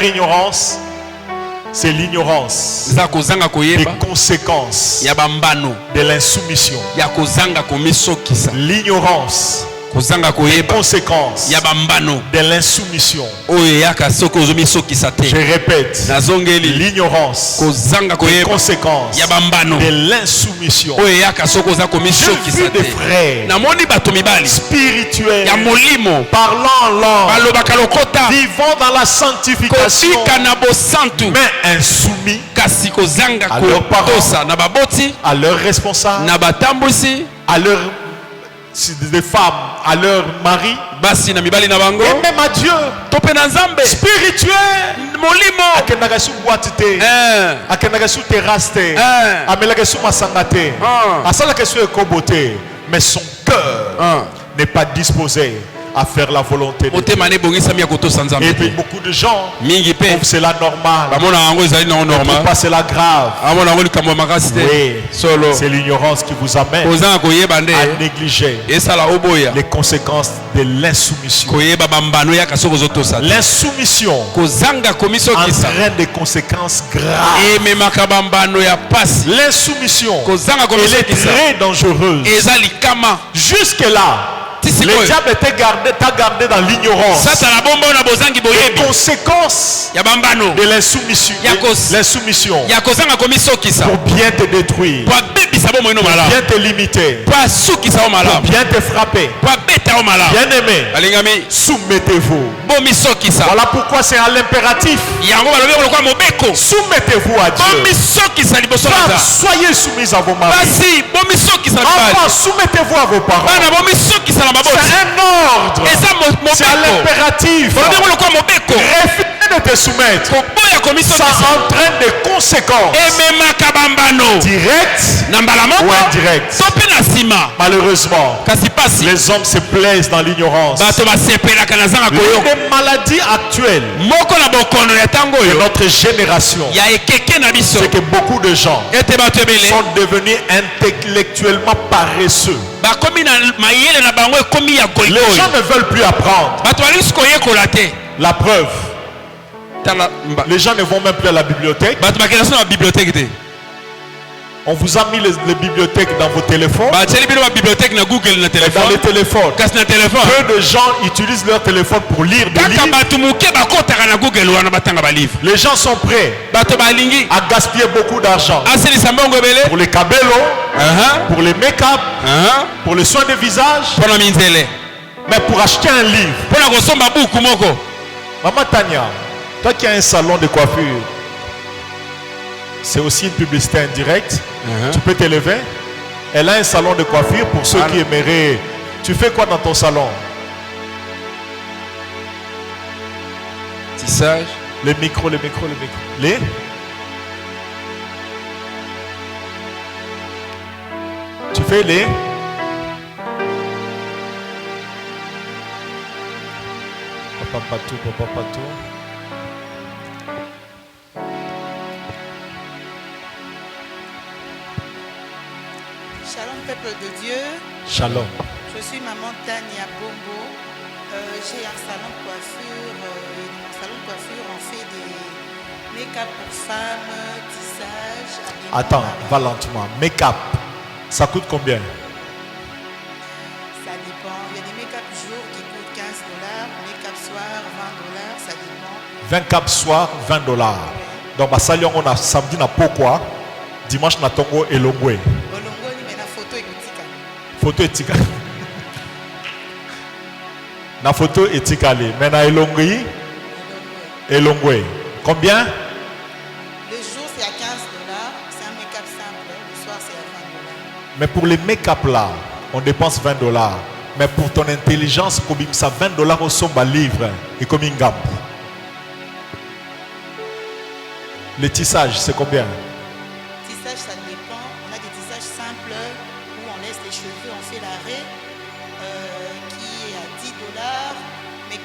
ignorance, c'est l'ignorance eza kozanga des koyeba conséquences ya bambano de l'insoumission. ya kozanga komisokisa L'ignorance kozanga les koyeba conséquences ya bambano de l'insoumission. oyo yaka soki ozomisokisa Je te répète, nazongeli l'ignorance, kozanga les koyeba conséquences ya bambano de l'insoumission. oyo yaka soki oza J'ai komisokisa vu des te frères namoni bato mibali spirituels ya molimo parlant en langue, balobaka lokota vivant dans la sanctification, kofika na bosantu mais insoumis kasi kozanga à leurs parents, kotosa na baboti à leurs responsables, na batambwisi à leurs des femmes, à leurs maris, basi na mibali na bango et même à Dieu. to mpe na nzambe Spirituel. molimo Akendaka su boîte te, akendaka su terrasse te, amelaka su masanga te, asalaka su ekobo te, mais son cœur n'est pas disposé à faire la volonté de Dieu. motema na ebongisami ya kotosa Et nzambe puis te beaucoup de gens mingi mpe trouvent cela normal, bamona yango ezali nango ne trouvent normal pas cela grave. amona yango likambo ya makasi te Oui, solo c'est l'ignorance qui vous amène kozanga koyeba nde à négliger esala oboya les conséquences de l'insoumission. koyeba bambano yaka soki ozotosa te L'insoumission kozanga komisokisa entraîne des conséquences graves. ememaka bambano ya pasi L'insoumission, kozanga elle est komisokisa très dangereuse. eza likama Jusque-là, Tisi le koyo. diable t'a gardé dans l'ignorance. satana bomba na bozangi Les boyebi conséquences ya bambano de l'insoumission, l'insoumission ya kozanga komisokisa pour bien te détruire, po abebisa bomoi no pour malamu bien te limiter, po asukisa o pour malamu bien te frapper. po abeta o malamu Bien-aimé, balingami soumettez-vous. bomisokisa Voilà pourquoi c'est à l'impératif. yango balobi kolokwa mobeko Soumettez-vous à Dieu. bomisokisa liboso na Femmes, nzambe soyez soumis à vos maris. basi bomisokisa na mibali Enfants, soumettez-vous à vos parents. bana bomisokisa na C'est maboti un ordre. eza C'est à mobeko l'impératif. balobi kolokwa mobeko Refusez de te soumettre. koboya Ça komisokisa entraîne des conséquences ememaka bambano directes na mbala ou moko indirectes. to mpe na nsima Malheureusement, kasi pasi les hommes se plaisent dans l'ignorance. bato basepelaka na zanga L'une koyoka des maladies actuelles moko na bokono ya ntango de oyo notre génération, ya ekeke na biso c'est que beaucoup de gens ete bato ebele sont devenus intellectuellement paresseux. bakomi na mayele na bango ekomi ya Les koliko gens ne veulent plus apprendre. bato balingisi koyekola te La preuve, tala les gens ne vont même plus à la bibliothèque. bato bakenda so na bibliothèque te On vous a mis les bibliothèques dans vos téléphones. batieli bino babibliothèque na google na Et dans telefone les téléphones, kasi na telefone peu de gens utilisent leur téléphone pour lire des kaka livres. bato moke bakotaka na google wana batanga balivre Les gens sont prêts bato balingi à gaspiller beaucoup d'argent asilisa mbongo ebele pour les cabellos, pour les make-up, pour les soins de visage, mpo na minzele mais pour acheter un livre. mpo na kosomba buku moko Maman Tania, toi qui as un salon de coiffure, c'est aussi une publicité indirecte. Tu peux t'élever. Elle a un salon de coiffure pour ceux qui aimeraient. Tu fais quoi dans ton salon? tissage Les micros. Les Tu fais les Papa Patou. Shalom peuple de Dieu, Shalom. je suis maman Tania Bombo. J'ai un salon de coiffure et dans mon salon de coiffure on fait des make-up pour femmes, tissage, habillement. Attends, va lentement. Make-up, ça coûte combien? Ça dépend. Il y a des make-up jour qui coûtent $15, make-up soir $20, ça dépend. 20 cap soir, $20. Donc, bah, ça, on a samedi na pourquoi? Dimanche na tongo et longwe. Olongo ni mena photo ekutika. Photo etika. Na photo etikali. Mais na elongwe. Elongwe. Combien? Le jour c'est à $15, c'est un make-up simple. Le soir c'est à $20. Mais pour les make-up là, on dépense $20. Mais pour ton intelligence, comme ça $20 au somba livre et comme une gamme. Le tissage, c'est combien? Tissage, ça dépend. On a des tissages simples où on laisse les cheveux, on fait l'arrêt qui est à $10. Mais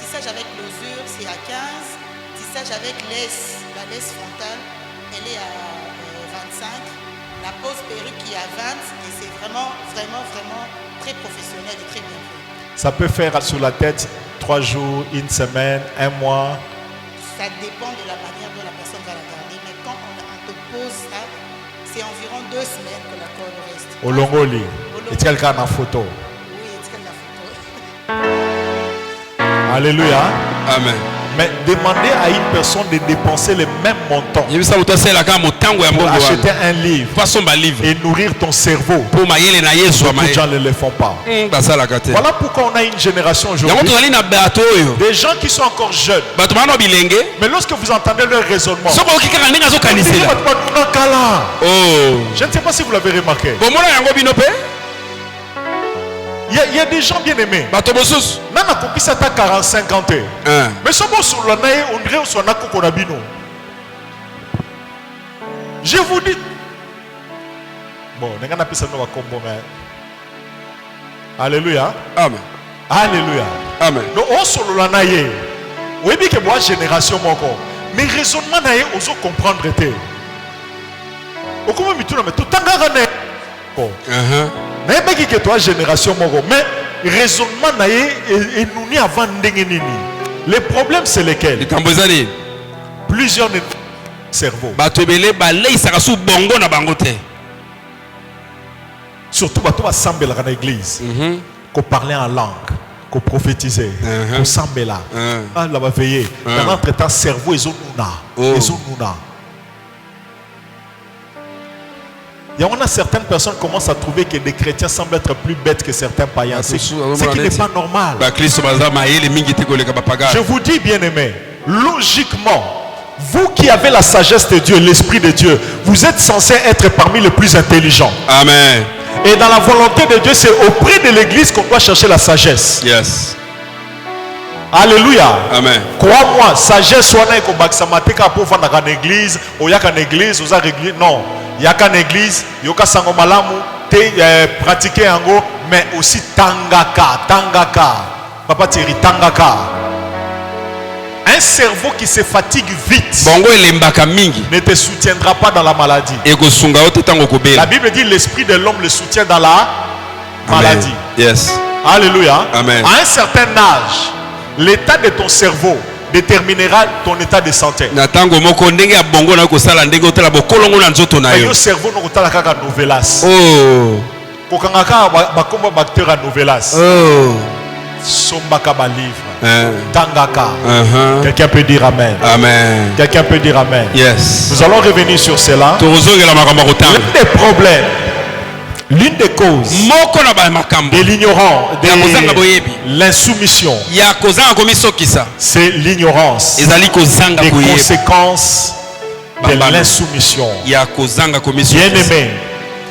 tissage avec l'osure, c'est à 15. Tissage avec laisse, la laisse frontale, elle est à 25. La pose perruque qui est à 20. Et c'est vraiment très professionnel et très bien fait. Ça peut faire sur la tête 3 jours, une semaine, un mois. Ça dépend de la manière dont la personne va la garder. Mais quand on te pose ça, c'est environ 2 semaines que la colle reste. Au longoli. Et quelqu'un en photo. Oui, est-ce qu'elle l'a fait? Alléluia. Amen. Mais demandez à une personne de dépenser les mêmes montants yebisa moto asalelaka motango ya pour mbongo acheter wana un livre po asomba livre et nourrir ton cerveau. mpo mayele na yesu Beaucoup de gens ne le font pas. basalaka te Voilà pourquoi on a une génération yango aujourd'hui, tozali na bato oyo des gens qui sont encore jeunes. bato bana bilenge Mais lorsque vous entendez leur raisonnement, soki okoki kaka ndenge azokanisela oh je ne sais pas si vous l'avez remarqué. bomona yango bino mpe Il y a des gens bien aimés. bato mosusu Nana kokisa ta 45 ans. Mais ce mot sur le nez, on dirait qu'on a kokonabino. Je vous dis. Bon, on a appelé ça nous combo mais. Alléluia. Amen. Alléluia. Amen. Donc on sur le nez. Oui, bien que moi génération moko. Mais raisonnement naé, on doit comprendre te. Au comment mi tout mais tout tangara bon. Mais que toi génération moko. Mais raisonnement naé et nous ni avant ndenge nini. Le problème c'est lequel? likambo eza nini Plusieurs cerveaux. bato ebele baleisaka su bongo na bango te Surtout bato basambelaka na église. Qu'on parlait en langue, qu'on prophétisait, qu'on sambela. Ah là va veiller. Dans notre temps cerveau ils ont nuna. Ils ont nuna. Il y en a certaines personnes qui commencent à trouver que des chrétiens semblent être plus bêtes que certains païens. Ce qui n'est pas normal. bakristo baza mayele mingi te koleka Je bapagani vous dis bien aimé, logiquement, vous qui avez la sagesse de Dieu, l'esprit de Dieu, vous êtes censés être parmi les plus intelligents. Amen. Et dans la volonté de Dieu, c'est auprès de l'église qu'on doit chercher la sagesse. Yes. Alléluia. Amen. Crois-moi, sagesse soit là qu'on baksamateka pour faire dans l'église, ou y'a qu'une église, ou église. Non, il y a qu'une église, il y a qu'un sangomalamu, pratiquer en gros, mais aussi tangaka. Papa Thierry, tangaka. Un cerveau qui se fatigue vite bongo elembaka mingi ne te soutiendra pas dans la maladie. ekosunga yo te ntango La kobela Bible dit l'esprit de l'homme le soutient dans la maladie. Yes. Alléluia. Amen. À un certain âge, l'état de ton cerveau déterminera ton état de santé. na ntango moko ndenge ya bongo na kosala ndenge otala bokolongo na nzoto na Mais yo le cerveau ne kotala kaka novelas. oh Kokanga kaka bakomba bacteur à novelas. oh Sombaka ba livre. Hein. Tangaka. Uh-huh. Quelqu'un peut dire amen. amen Quelqu'un peut dire amen. yes Nous allons revenir sur cela. tozongela makambo ya kotanga L'un des problèmes, l'une des causes moko na bamakambo de l'ignorant, ya kozanga de boyebi l'insoumission, ya kozanga komisokisa c'est l'ignorance ezali kozanga des koyeba conséquences de Bambano. l'insoumission. ya kozanga Bien komisokisa aimé,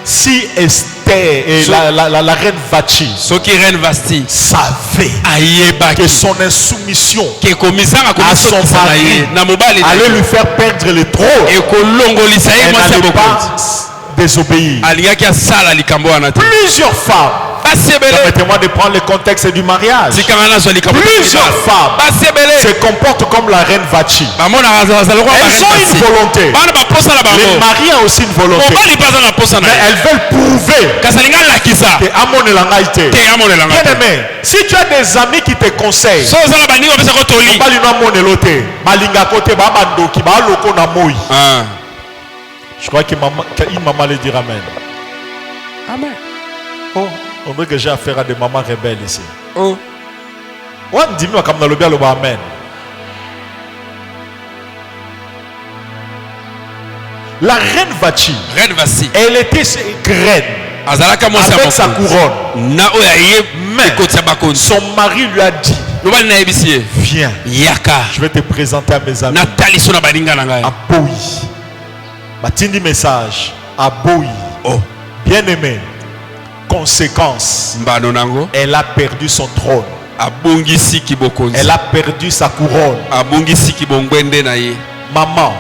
si Esther et la reine Vachi soki reine vasti savaient que ayebaki son insoumission ke komisanga à son komisokisa na mari ye na mobali na allait ye lui faire perdre le trône, ekolongolisa ye elle mwasi ya n'allait bokonzi pas désobéir. alingaki asala likambo wana te Plusieurs femmes, basi ebele permettez-moi de prendre le contexte du mariage, tikanga nazwa likambo plusieurs femmes basi ebele se comportent comme la reine Vachi. bamonaka bazala lokwa Elles ont une volonté. bana baposa na Le bango mari a aussi une volonté. mobali mpe aza na posa na Mais ye elles veulent prouver kasi alingi alakisa que amonelanga ite. te amonelanga Bien te aimé, si tu as des amis qui te conseillent, so oza na bandingi bapesako toli balino amonelo te, balingako te, babandoki, baloko na moi. Ah. Je crois qu'une maman le dira amen. Amen. Oh, on dirait que j'ai affaire à des mamans rebelles ici. Oh. On dit comme dans le bien le amen. La reine Vachi, reine vasi elle était graine azalaka mwasi ya avec sa mokonzi couronne. na oyo aye Mais ekoti ya bakonzi son mari lui a dit, mobali nayebisi ye viens, yaka je vais te présenter à mes amis. nataliso na baninga na ngai À Boui. Batindi message. À Boui. oh Bien aimé. Conséquence. mbano nango Elle a perdu son trône. abongisiki bokonzi Elle a perdu sa couronne. abongisiki bongwende na ye Maman.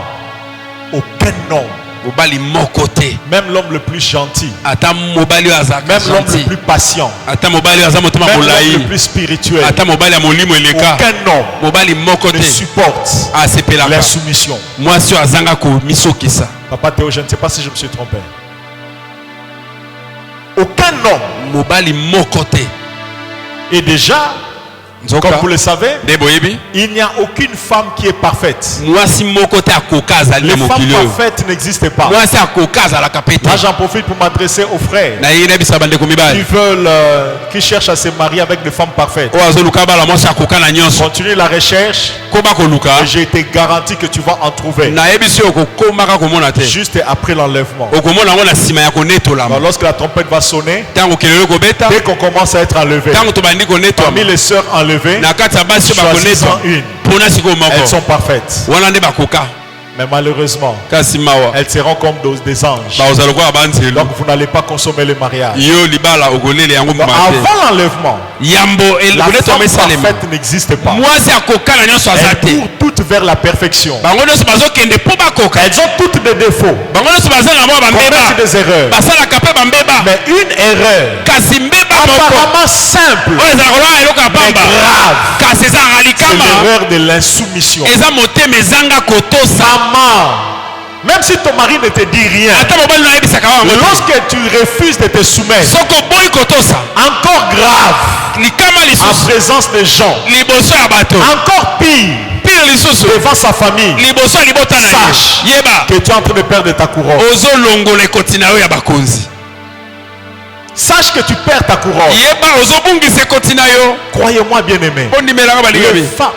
Aucun homme. mobali moko te Même l'homme le plus gentil. ata mobali oyo azalaka Même l'homme le gentil plus patient. ata mobali oyo aza motema Même l'homme le molai plus spirituel. ata mobali ya molimo eleka Aucun homme mobali moko ne te supporte asepelaka l'insoumission. mwasi oyo azanga komisokisa Papa Théo, je ne sais pas si je me suis trompé. Aucun homme. mobali moko te Et déjà, Comme vous le savez, Deboyebi. il n'y a aucune femme qui est parfaite. Moi si mon côté à kokaza Les le femmes mokilio. parfaites n'existent pas. Moi c'est à kokaza la kapete. Là, j'en profite pour m'adresser aux frères Na yina bisa bande qui komibali. veulent, qui cherchent à se marier avec des femmes parfaites. O azoluka bala moi c'est à kokana nyonso. Continue la recherche Koba koluka. et j'ai été garanti que tu vas en trouver. Na yebisi okokomaka komona te. Juste après l'enlèvement. Okomona ngona sima ya konetola. Alors, lorsque la trompette va sonner, Tango kelelo kobeta. dès qu'on commence à être enlevé, Tango tobandi konetola. parmi les sœurs enlevées, Na kati ya basi ba choisissons konetola. une. Pona siko Elles moko. sont parfaites. Wana nde bakoka. Mais malheureusement, Kasi mawa. elles seront comme des anges. Ba ozaloko abanzelo. Donc vous n'allez pas consommer le mariage. Yo libala ogolele yango Donc, mbate. avant l'enlèvement, Yambo el la koneto femme mesalema. parfaite n'existe pas. Moi c'est à kokana nyonso azate. Elles courent toutes vers la perfection. Bango nyonso bazokende po bakoka. Elles ont toutes des défauts, Bango nyonso baza na mwa commettent bambeba. des erreurs. Basalaka pe bambeba. Mais une erreur Kasi mbeba moko. apparemment simple, Oyo ezala kolonga eloko ya mais pamba. grave, Kasi eza c'est alikama. l'erreur de l'insoumission. Eza motema ezanga kotosa. Maman, même si ton mari ne te dit rien, Ata mobali nayebisaka bango. lorsque tu refuses de te soumettre, Soko boyi kotosa. encore grave, Likama en lisusu. présence des gens, Liboso ya bato. encore pire, Pire lisusu. devant sa famille, Liboso ya libota na Sache. ye. Yeba. que tu es en train de perdre ta couronne. Ozolongola ekoti na yo ya bakonzi. Sache que tu perds ta couronne. Yeba ozobungisa ekoti na yo. Croyez-moi, bien-aimé. Bondimelanga Les balingabi. femmes-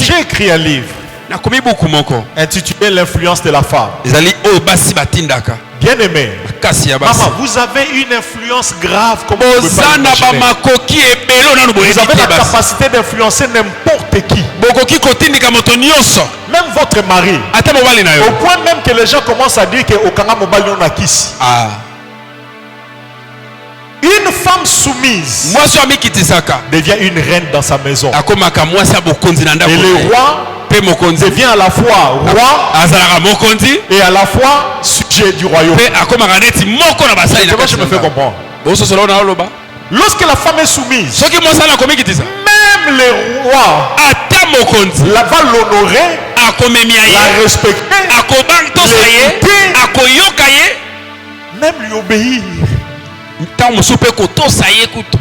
J'ai écrit un livre Nakomi buku moko. intitulé L'influence de la femme. Ezali oyo basi batindaka. Bien-aimé, Kasi ya basi. maman, vous avez une influence grave comme vous pouvez pas Boza na l'imaginer. bamakoki ebelo nanu boyebi Vous avez te la basi. capacité d'influencer n'importe qui, Bokoki kotindika moto nyonso. même votre mari. Ata mobali na Au yo. point même que les gens commencent à dire que Okanga Mobali on a kiss. Ah. Une femme soumise Mwasi wa mikitisaka. devient une reine dans sa maison. Akomaka mwasi ya bokonzi na ndako. Et le roi Pe mokonzi. devient à la fois roi Azalaka mokonzi. et à la fois sujet du royaume. Pe akomaka neti moko na basali na Comment je me fais comprendre? Bososola na oloba. Lorsque la femme est soumise, Soki mwasi na komikitisa. même le roi Ata mokonzi. va l'honorer, Akomemia ye. la respecter, Akobantosa ye. l'écouter, Akoyoka ye. même lui obéir, Ntango mosusu mpe kotosa ye kutu.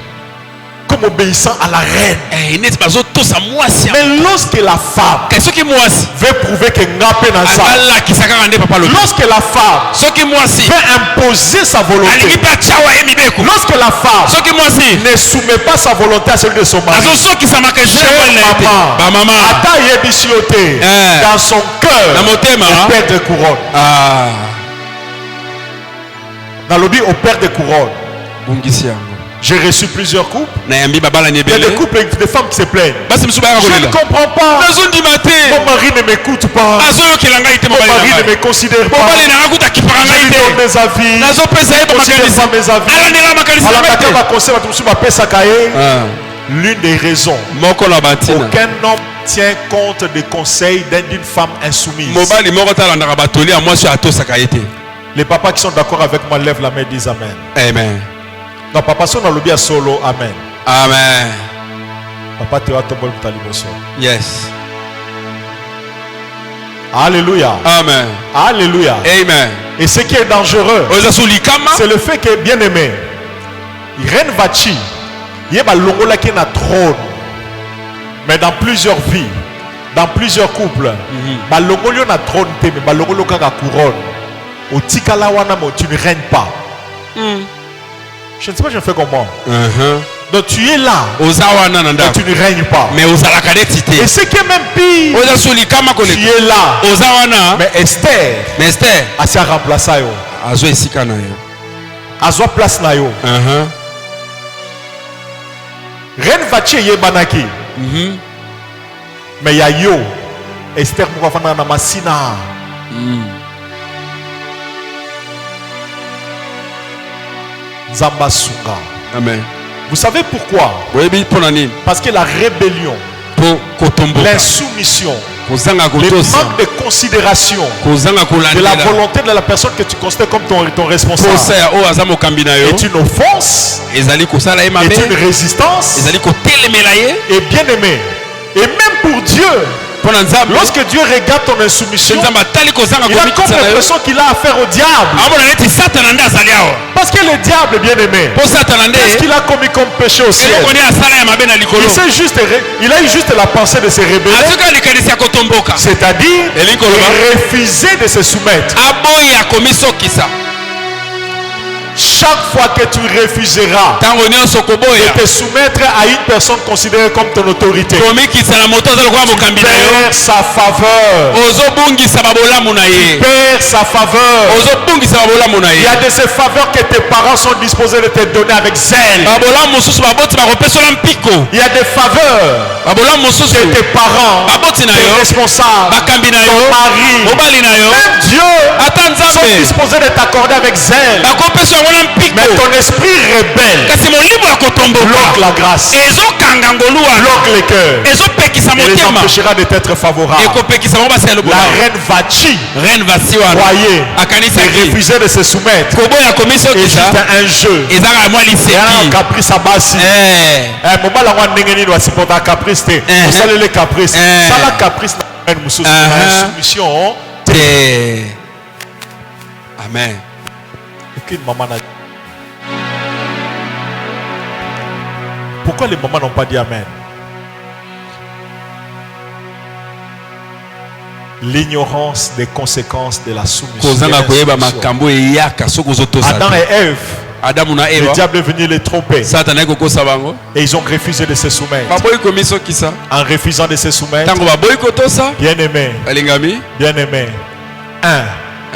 comme obéissant à la reine. Neti bazotosa mwasi ya. Mais lorsque la femme Kasi soki mwasi veut prouver que Ngapé n'a ça, azalakisa kaka nde papa lobi. lorsque la femme Soki mwasi veut imposer sa alingi volonté, mpe atyawa ye mibeko. lorsque la femme Soki mwasi ne soumet pas sa volonté à celle de son mari, azosokisamaka chère esemoi na ye te. maman, Bamama. ata yebisi yo te, Eh. dans son cœur, Na motema. au père de couronne. Ah. Nalobi au père de couronne. Bungisi yango. J'ai reçu plusieurs couples. Nayambi babalani Il y a des ebele. couples avec des femmes qui se plaignent. Basi mosusu bayaka Je ne kolela. comprends pas. nazondima Mon te. mari ne m'écoute pas. azoyokela ngai te Mon mobali na mari ne ngai. me considère pas. mobali na ngai kuta akipaka Je ngai lui donne te. mes avis. nazopesa ye Je ne considère bamakanisi. pas mes avis. alandela makanisi na Alors, ngai quand te. va conseiller, va tout bapesaka ye. L'une des raisons, moko na batina. aucun homme tient compte des conseils d'une femme insoumise. mobali moko talandaka batoli ya mwasi oyo atosaka ye te. Les papas qui sont d'accord avec moi, lèvent la main et disent Amen. Amen. Non, papa, si on a le bien solo, Amen. Amen. Papa, tu vas tomber pour ta libération. Yes. Alléluia. Amen. Alléluia. Amen. Et ce qui est dangereux, oza sulikama. c'est le fait que, bien aimé, Reine Vachi, il y a longola qui na trône, mais dans plusieurs vies, dans plusieurs couples, balongolo na trône te, mais balongolo kaka couronne. Au tikala wana mo, tu ne règnes pas. Je ne sais pas, je me fais comment. Donc tu es là, oza wana na mais ndako. tu ne règnes pas. mais ozalaka neti Et te. ce qui est même pire, oza sulikama tu koleka. es là, oza wana. mais Esther mais Esther a s'y remplacé yo. azwa esika na yo. Azwa place na yo. Reine Vachi ye banaki. Mais ya yo, Esther moko afana na masina. Nzamba sunga. Amen. Vous savez pourquoi? boyebi mpo na nini. Parce que la rébellion, mpo kotomboka. l'insoumission, kozanga le kotosa. manque de considération kozanga de la kolandela. volonté de la personne que tu considères comme ton responsable posa ya oyo aza mokambi na yo. est une offense, ezali kosala ye mabe. est une résistance. ezali kotelemela ye. Et bien aimé, et même pour Dieu, mpona nzambe Lorsque Dieu regarde ton insoumission, nzambe atali kozanga il a comme komikisa na yo l'impression qu'il a affaire au diable. amona neti satana nde azali awa Parce que le diable, bien aimé, mpo satana nde qu'est-ce qu'il a commis comme péché au ciel? eloko nde asala ya mabe na likolo Il a eu juste la pensée de se rébeller, azoki likanisi ya kotomboka c'est-à-dire Elingi koloba. refuser de se soumettre. aboya komisokisa Chaque fois que tu refuseras ntango nyonso koboya de te soumettre à une personne considérée comme ton autorité, komikisa na moto aza lokola mokambi na yo perds sa faveur. ozobungisa babolamu na ye Perds sa faveur. ozobungisa babolamu na Il y ye a de ces faveurs que tes parents sont disposés de te donner avec zèle. babolamu mosusu baboti bakopesola mpiko Il y a des faveurs babolamu mosusu que tes parents, baboti na tes yo responsables, bakambi na ton yo mari, mobali na yo même Dieu ata sont nzambe disposés de t'accorder avec zèle. bakopesa yango na Mais mpiko ton esprit rebelle kasi molimo ya kotomboka bloque la grâce, ezokanga ngoluwa bloque les cœurs ezopekisa et les motema empêchera de t'être favorables. ekopekisa bango basi ya La lobola reine Vachi reine vasi wana croyait et akanisaki refusait de se soumettre. koboya Et komisokisa c'était un jeu. ezaka mwa Et un liseki caprice à basi. mobali yango ndenge nini wasipota caprice te osaleli caprice sala caprice na reine mosusu na insoumission te amen aucune maman n'a. Pourquoi les mamans n'ont pas dit amen? L'ignorance des conséquences de la soumission. kozanga koyeba makambo eyaka soki ozotosa Adam te et Ève, adamu na le eva diable est venu les tromper satana ekokosa bango et ils ont refusé de se soumettre. baboyi komisokisa En refusant de se soumettre, ntango baboyi kotosa bien aimé, balingami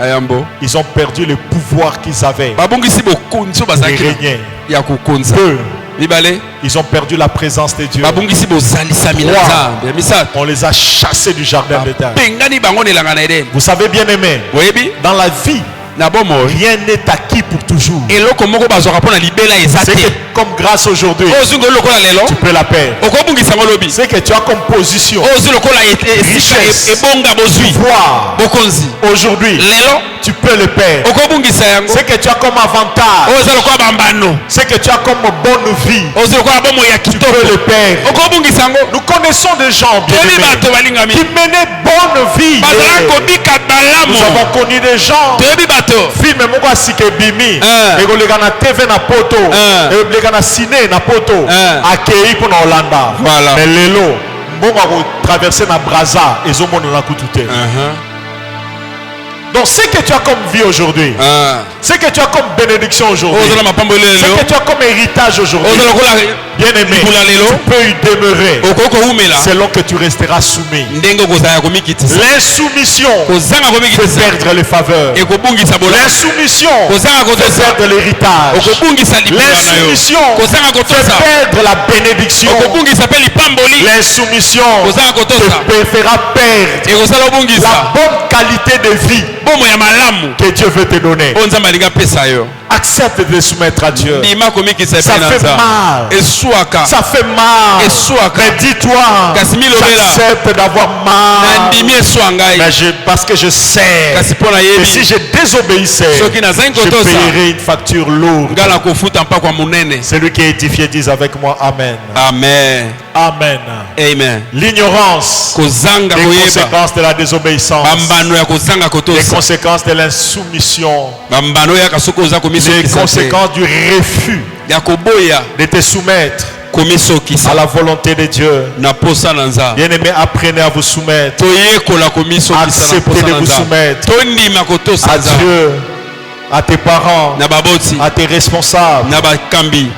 ayambo ils ont perdu le pouvoir qu'ils avaient babongisi bokonzi oyo de bazalaki régner. ya kokonza Deux, mibale ils ont perdu la présence de Dieu. babongisi bozalisami na Trois. nzambe ya misato On les a chassés du jardin d'Éden. bapengani bango na elanga na edeni Vous savez, bien aimé, boyebi dans la vie, na bomoi rien n'est acquis pour toujours. eloko moko bazwaka mpo na libela eza C'est que te comme grâce aujourd'hui, oyo ozwi ngoli lokola lelo tu peux la perdre. okobungisa ngo lobi C'est que tu as comme position, oyo ozwi lokola esika Richesse. ebonga bozwi pouvoir. bokonzi Aujourd'hui, lelo tu peux le perdre. okobungisa yango C'est que tu as comme avantage, oyo eza lokola bambano c'est que tu as comme bonne vie. oyo ozwi lokola bomoi ya Tu peux kitoko le perdre. okobungisa yango Nous connaissons des gens bien toyebi aimés bato balingami qui menaient bonne vie. bazala kobika Nous balamu avons connu des gens. toyebi bato Film moko asike bimi Ah. ekoleka na TV na poto Ah. ekoleka na ciné na poto Ah. akei mpona olanda. Voilà. Mais lelo mbongo akotraverse na braza ezomonana kutu te. Donc ce que tu as comme vie aujourd'hui, ce que tu as comme bénédiction aujourd'hui, ozala mapambo ce lelo que tu as comme héritage aujourd'hui, ozala lokola bien aimé, libula lelo tu peux y demeurer okoki koumela selon que tu resteras soumis. ndenge okozala ya komikitisa L'insoumission kozanga peut komikitisa perdre les faveurs. ekobungisa bolamu L'insoumission kozanga peut kotosa perdre l'héritage. okobungisa libula na yo L'insoumission kozanga fait kotosa perdre la bénédiction. okobungisa mpe lipamboli L'insoumission kozanga kotosa te fera perdre ekozala la obungisa bonne qualité de vie bomo ya malamu que Dieu veut te donner. oyo nzambe alingi apesa yo Accepte de te soumettre à Dieu. ndima komikisa Ça epai na fait nzambe mal. eswaka Ça fait mal. eswaka Mais dis-toi, Kasi milobela. j'accepte d'avoir mal. nandimi eswa ngai Mais parce que je sais kasi mpo que nayebi si je désobéissais, soki nazangi je kotosa payerai une facture lourde. ngai na kofuta mpakwa monene Celui qui est édifié, dise avec moi Amen. amen Amen. amen L'ignorance kozanga des koyeba conséquences de la désobéissance, bambano ya kozanga les kotosa conséquences de l'insoumission, bambano yaka soki oza les komisokisa te conséquences du refus ya koboya de te soumettre komisokisa à la volonté de Dieu. na posa na nzambe Bien-aimés, apprenez à vous soumettre, toyekola komisokisa na acceptez posa de na vous nzambe soumettre tondima kotosa à nzambe Dieu, à tes parents, na baboti à tes responsables. na bakambi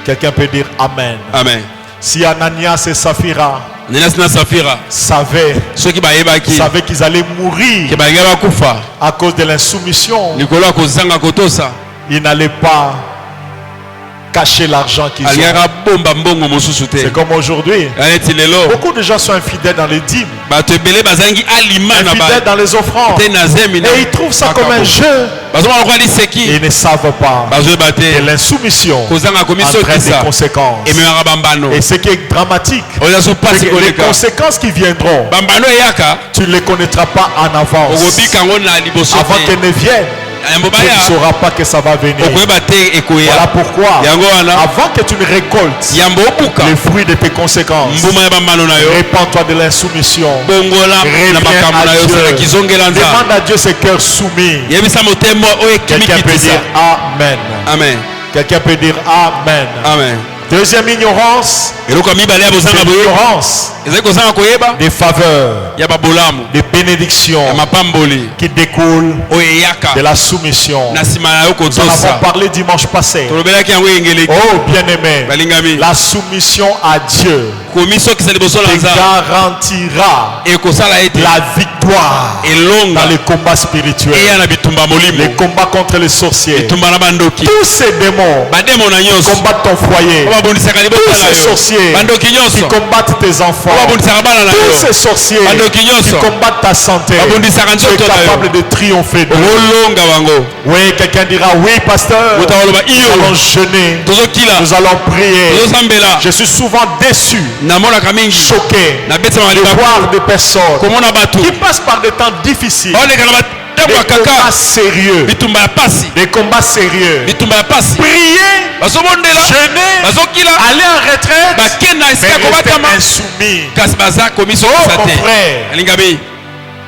Quelqu'un peut dire Amen. amen Si Ananias et Saphira nenasi na safira savaient soki bayebaki qu'ils allaient mourir ke balingi bakufa à cause de l'insoumission, likolo ya kozanga kotosa ils n'allaient pas cacher l'argent qu'ils ont. alingaka bomba mbongo mosusu te C'est comme aujourd'hui. neti lelo Beaucoup de gens sont infidèles dans les dîmes, bato ebele bazangi alima na infidèles dans les offrandes. te na zemi Et ils trouvent ça comme un jeu. bazomona lokola Et liseki ils ne savent pas bazoyeba que te l'insoumission kozanga entraîne des komisokisa conséquences. ememaka bambano Et ce qui est dramatique, oza so c'est pasi que les koleka conséquences qui viendront, bambano eyaka tu ne les connaîtras pas en avance. okobika yango na liboso Avant te qu'elles ne viennent, yambo tu ne baya sauras pas que ça va venir. okoyeba te ekoya Voilà pourquoi, yango wana avant que tu ne récoltes yambo obuka les fruits de tes conséquences, mbuma ya bambano na yo répands-toi de l'insoumission. bongola na makambo na yo sala kizongela nzambe Demande à Dieu ce cœur soumis. yebisa motema oyo ekimi Quelqu'un peut dire kitisa Amen. amen Quelqu'un peut dire Amen. amen Deuxième ignorance, eloko mibale ya c'est bozanga boye l'ignorance ezali kozanga koyeba des faveurs, ya babolamu des bénédictions ya mapamboli qui découlent oyo eyaka de la soumission. na nsima na yo Nous en avons kotosa parlé dimanche passé. tolobelaki yango eyengeleki Oh bien-aimé, balingami la soumission à Dieu komisokisa liboso na te nzambe garantira ekosala ete la victoire elonga dans les combats spirituels, eya na bitumba les molimo combats contre les sorciers. bitumba na bandoki Tous ces démons bademo na nyonso combattent ton foyer. oyo babundisaka liboso Tous na ces yo sorciers bandoki qui nyonso combattent tes enfants. oyo babundisaka bana na Tous ces yo sorciers bandoki qui nyonso combattent ta santé. babundisaka Tu es nzoto na capable yo de triompher d'eux. okolonga bango Oui, quelqu'un dira oui, pasteur. moto akoloba Nous iyo allons jeûner. tozokila Nous allons prier. tozosambela Je suis souvent déçu, namonaka mingi choqué nabetama de libaku voir des personnes komona bato qui passent par des temps difficiles, baoleka na batembo ya des combats kaka sérieux, bitumba ya pasi des combats sérieux. bitumba ya pasi Prier, bazobondela jeûner, bazokila aller en retraite, bakende na mais esika rester kobatama insoumis. kasi baza komisokisa Oh, mon te frère. alingami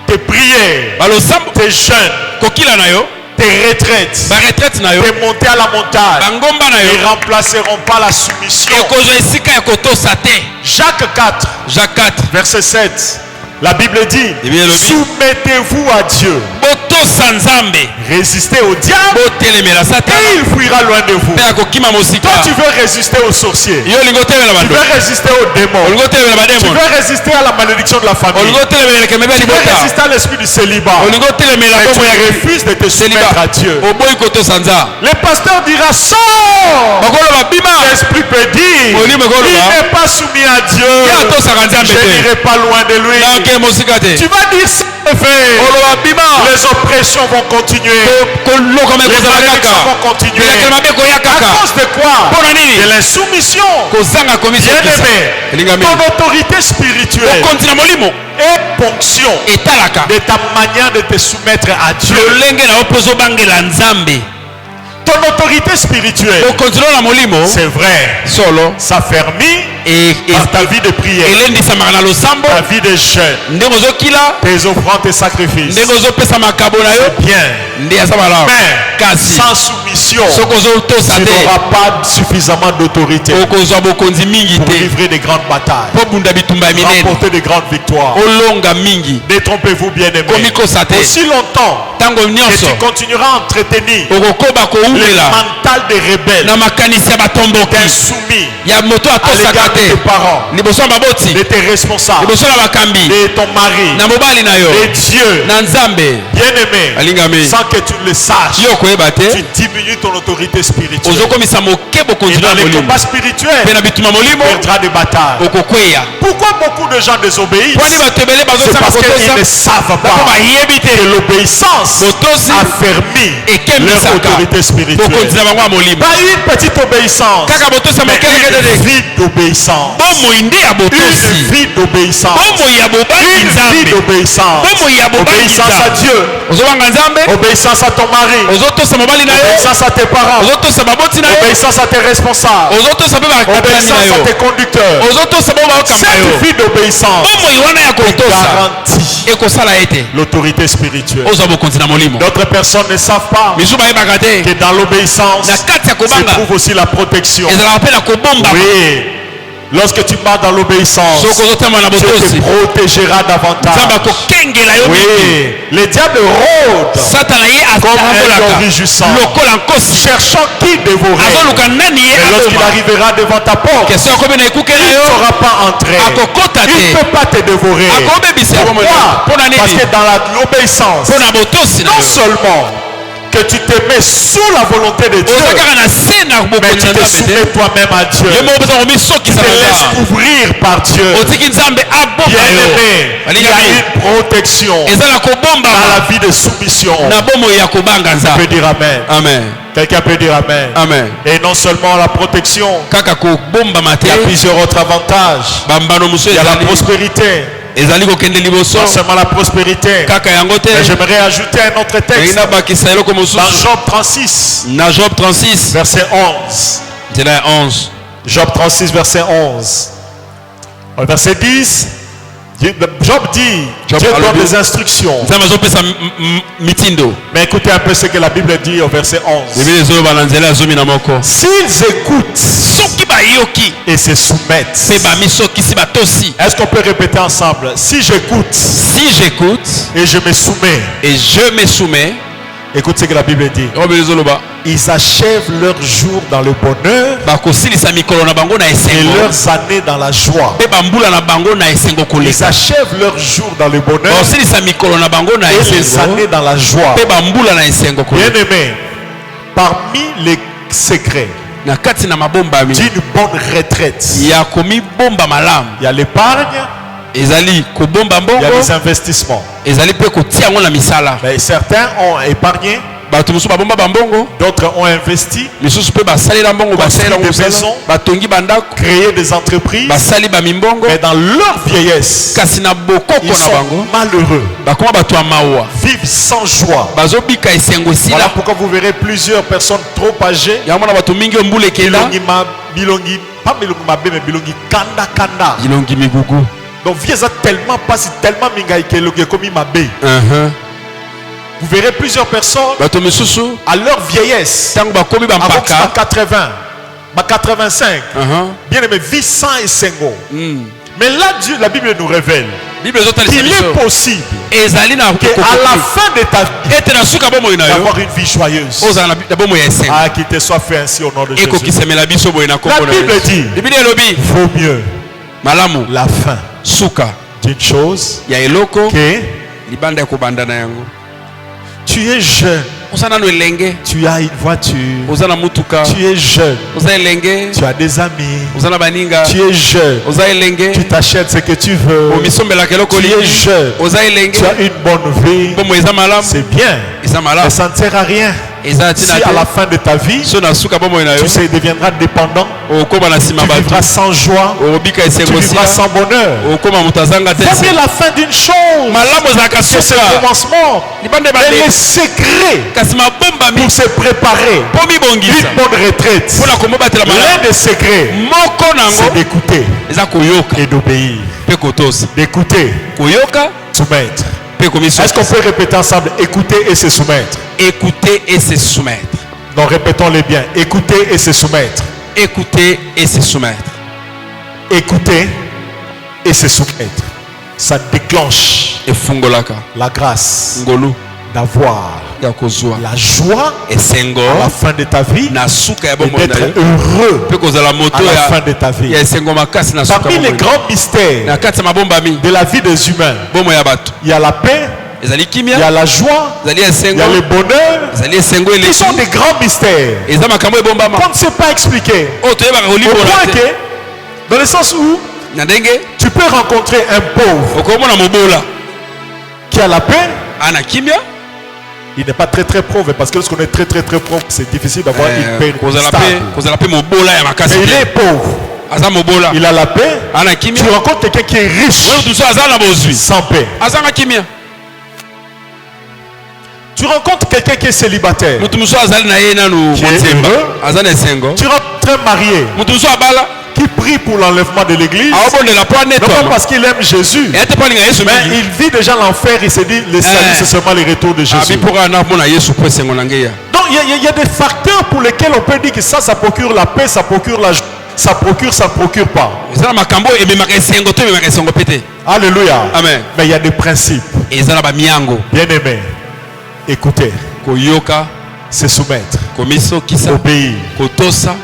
Tes prières, balosambo tes jeûnes, kokila na yo tes retraites, baretraite na yo tes montées à la montagne bangomba na ne yo remplaceront pas la soumission. ekozwa esika ya kotosa te Jacques 4, Jacques 4 verset 7. La Bible dit, Eh bien, le- soumettez-vous à Dieu, botosa nzambe résistez au diable botelemela et satana il fuira loin de vous. mpe akokima mosika Toi, tu veux résister aux sorciers, yo olingi otelemela tu bando veux résister aux démons, olingi otelemela tu bademon veux résister à la malédiction de la famille, olingi otelemela ekemebe ya tu veux libota résister à l'esprit du célibat, olingi otelemela mais tu bombo ya refuses de te soumettre à Dieu. oboyi kotosa nza Le pasteur dira, sors! bakoloba bima L'esprit peut dire, Oli me koloba. il n'est pas soumis à Dieu. ye atosaka nzambe Je te n'irai pas loin de lui. naoke mosika te Tu vas dire, c'est fait. oloba bima Les oppressions vont continuer. kolokoma Les ekozala malédictions kaka vont continuer. bilakeli mabe ekoya À kaka cause de quoi? mpo na nini De l'insoumission. kozanga komisokisa Bien-aimé, elingami ton autorité spirituelle okonzi na molimo est ponction etalaka de ta manière de te soumettre à Dieu. lolenge na yo mpo ozobangela nzambe Ton autorité spirituelle, okonzi lo na molimo c'est vrai, solo s'affermit par ta vie de prière, elendisamaka na losambo ta vie de jeûne, ndenge ozokila tes offrandes, tes sacrifices. ndenge ozopesa makabo na yo Bien. nde aza malamu Mais kasi sans soumission, soki ozotosa tu te n'auras pas suffisamment d'autorité okozwa bokonzi mingi pour te livrer des grandes batailles, mpo bunda bitumba ya minene remporter de grandes victoires. olonga mingi Détrompez-vous, bien-aimés. komikosa te Aussi longtemps ntango que nyonso tu continueras à entretenir okokoba le koumela mental des rebelles, na makanisi ya batomboki d'insoumis ya moto à atosaka l'égard de tes te parents, liboso ya baboti de tes responsables, liboso na bakambi de ton mari, na mobali na yo de Dieu, na nzambe bien-aimé, alingami sans que tu le saches, yo koyeba te tu diminues ton autorité spirituelle. ozokomisa moke Et bokonzi dans na les molimo combats spirituels, mpe na bituma molimo tu perdras des batailles. okokweya Pourquoi beaucoup de gens désobéissent? pwani bato ebele C'est bazosaka parce qu'ils ne kotosa savent bako pas bayebi te que l'obéissance botosi affermit leur ekembisaka autorité bokonzi spirituelle. na bango ya molimo Pas une petite obéissance, kaka botosa mais mokelekete une te vie d'obéissance. bomoi nde ya botosi Une vie d'obéissance. bomoi ya bobangi Une vie nzambe d'obéissance. bomoi ya bobangi Obéissance à nzambe Dieu. ozobanga nzambe Obéissance à ton mari. ozotosa mobali na yo Obéissance à tes parents. ozotosa baboti na yo Obéissance à tes responsables. ozotosa mpe bakatani na Obéissance à yo tes conducteurs. ozotosa bo bakokanga Cette yo vie d'obéissance bomoi wana ya kotosa garantit ekosala ete l'autorité spirituelle. ozwa bokonzi na molimo D'autres personnes ne savent pas misu bayebaka te que dans l'obéissance na kati ya se kobanga trouve aussi la protection. ezalaka mpe na kobomba Oui. Lorsque tu marches dans l'obéissance, soki ozotema na Dieu te botosi protégera nzambe davantage. akokengela yo mingi Oui. Le diable rôde satana ye comme un lion atambolaka rugissant, lokola nkosi cherchant qui dévorer. azoluka nani ye Et lorsqu'il aboma arrivera devant ta porte, kesi akomi na ekuke il na ne yo saura pas entrer. akokota Il ne te peut pas te dévorer. akobebisa yango Pourquoi? mpo na Parce nini que dans l'obéissance, mpo na botosi na non yo seulement que tu te mets sous la volonté de Dieu, oza kaka na se na mais bokonzi tu na te nzambe soumets te toi-même à Dieu. yo moko mpenza Tu komisokisa te na laisses nzambe couvrir par Dieu. otiki nzambe abomba yo Bien-aimé, il y a balingami une protection eza na dans kobombama la vie de soumission. na bomoi ya kobanga On peut nzambe dire Amen. amen Quelqu'un peut dire Amen. amen Et non seulement la protection, kaka kobombama il y a te plusieurs autres avantages. bambano mosusu Il y a la ezali prospérité. ezali kokende liboso Non seulement la prospérité, kaka yango te mais j'aimerais ajouter un autre texte. ina bakisa eloko Dans mosusu Job 36, na Job 36 verset 11. nzela ya 11 Job 36, verset 11. Verset 10, Job dit, Job Dieu donne alobi. des instructions. nzambe azopesa mitindo Mais écoutez un peu ce que la Bible dit au verset 11. bibili ezoloba na nzela ya 11 S'ils écoutent soki bayoki et se soumettent. mpe bamisokisi batosi Est-ce qu'on peut répéter ensemble? Si j'écoute si j'écoute et je me soumets, et je me soumets écoute ce que la Bible dit. oyo bibili ezoloba Ils achèvent leur jour dans le bonheur bakosilisa mikolo na bango na et esengo leurs années dans la joie. mpe bambula na bango na esengo Ils koleka achèvent leur jour dans le bonheur bakosilisa mikolo na bango na et les esengo années dans la joie. mpe bambula na esengo koleka Bien-aimés, parmi les secrets na kati na mabombami d'une bonne retraite, ya komibomba malamu il y a l'épargne, ezali kobomba il y a mbongo les investissements. ezali mpe kotia yango na misala Mais certains ont épargné, bato mosusu babomba bambongo d'autres ont investi, misusu mpe basalela mbongo basalela des mosala maisons. batongi bandako créé des entreprises, basali bamimbongo mais dans leur vieillesse, kasi na bokoko ils na sont bango malheureux, bakoma bato ya mawa vivent sans joie. bazobika esengo Voilà esila pourquoi vous verrez plusieurs personnes trop âgées. yango na bato mingi oyo mbula ekenda Bilongi, pas bilongi mabe, mais bilongi kanda kanda. bilongi migugu Donc vieux ça tellement pas tellement mingai que le comme mabe. Vous verrez plusieurs personnes bato misusu à leur vieillesse, ntango bakomi avant bampaka 80, 85, bien aimé, vie sans et sengo. Mais là, Dieu, la Bible nous révèle bible ezotalisa qu'il biso est possible ezali na qu'à la fin de ta vie, ete na suka bomoi na yo d'avoir une vie joyeuse. ozala na bomoi ya esengo Ah, qu'il te soit fait ainsi au nom de Jésus. ekokisemela biso boye na La kombo na Bible Yesu. dit, bibili elobi vaut mieux malamu la fin suka d'une chose ya eloko que libanda ya kobanda na yango tu es jeune, oza nano elenge tu as une voiture, oza na mutuka tu es jeune, oza elenge tu as des amis, oza na baninga tu es jeune, oza elenge tu t'achètes ce que tu veux, omisombelaka eloko tu es olingi jeune, oza elenge tu as une bonne vie, bomoi eza malamu c'est bien, eza mais malamu ça ne sert à rien. eza Si ntina à la te fin de ta vie, so na suka bomoi na yo tu deviendras dépendant, okóma na nsima tu bato vivras sans joie, okobika tu esengo vivras sila sans bonheur. okóma moto azanga te C'est la fin d'une chose, malamu ezalaka c'est ce suka commencement. libanda Et ebande les secrets kasi mabombami pour se préparer mpo mibongisa une bonne retraite, mpona komobatela malamu l'un des secrets, moko nango c'est d'écouter eza koyoka et d'obéir. mpe kotosa D'écouter, koyoka soumettre. mpe Est-ce qu'on komisokisa peut répéter ensemble, écouter et se soumettre? écouter et se soumettre Donc répétons-les bien, écouter et se soumettre. écouter et se soumettre Écouter et se soumettre. Ça déclenche efungolaka la grâce ngolu d'avoir ya kozwa la joie esengo à la fin de ta vie na suka ya et bomoi na d'être yo heureux mpe kozala moto à la ya fin de ta vie. ya esengo makasi na suka Parmi les bomoi grands mystères na kati ya mabombami de la vie des humains, bomoi ya bato il y a la paix, ezali il y a kimia la joie, ezali il esengo y a le bonheur, ezali esengo qui eleki sont des grands mystères eza makambo ebombama qu'on ne sait pas expliquer. oyo toyebaka Au kolibola point te que, dans le sens où na ndenge tu peux rencontrer un pauvre okomona mobola qui a la paix, ana kimia il n'est pas très pauvre, parce que lorsqu'on est très pauvre, c'est difficile d'avoir une paix stable. kozala mpe mobola ya makasi Mais il est te pauvre, aza mobola il a la paix. ana Tu kimia rencontres quelqu'un qui est riche oyo motu so aza na bozwi sans paix. azanga kimia Tu rencontres quelqu'un qui est célibataire. motu mosusu azali na ye nanu Qui est motsemba heureux. aza na esengo Tu rencontres un marié motu mosusu abala qui prie pour l'enlèvement de l'église. aobondela mpo Non pas anetwama parce qu'il aime Jésus, eya te mpo alinga yesu mais mingi il vit déjà l'enfer. Il se dit le salut, Eh. c'est seulement le retour de Jésus. abi mpo kaka namona yesu mpo esengo na ngai ya Donc il y a des facteurs pour lesquels on peut dire que ça procure la paix, ça procure la joie, ça ne procure pas. eza na makambo oyo ememaka esengo to ememaka esengo mpe te Alléluia. Amen. Mais il y a des principes. eza na bamiango Bien aimé, écoutez, koyoka se soumettre, komisokisa obéir. kotosa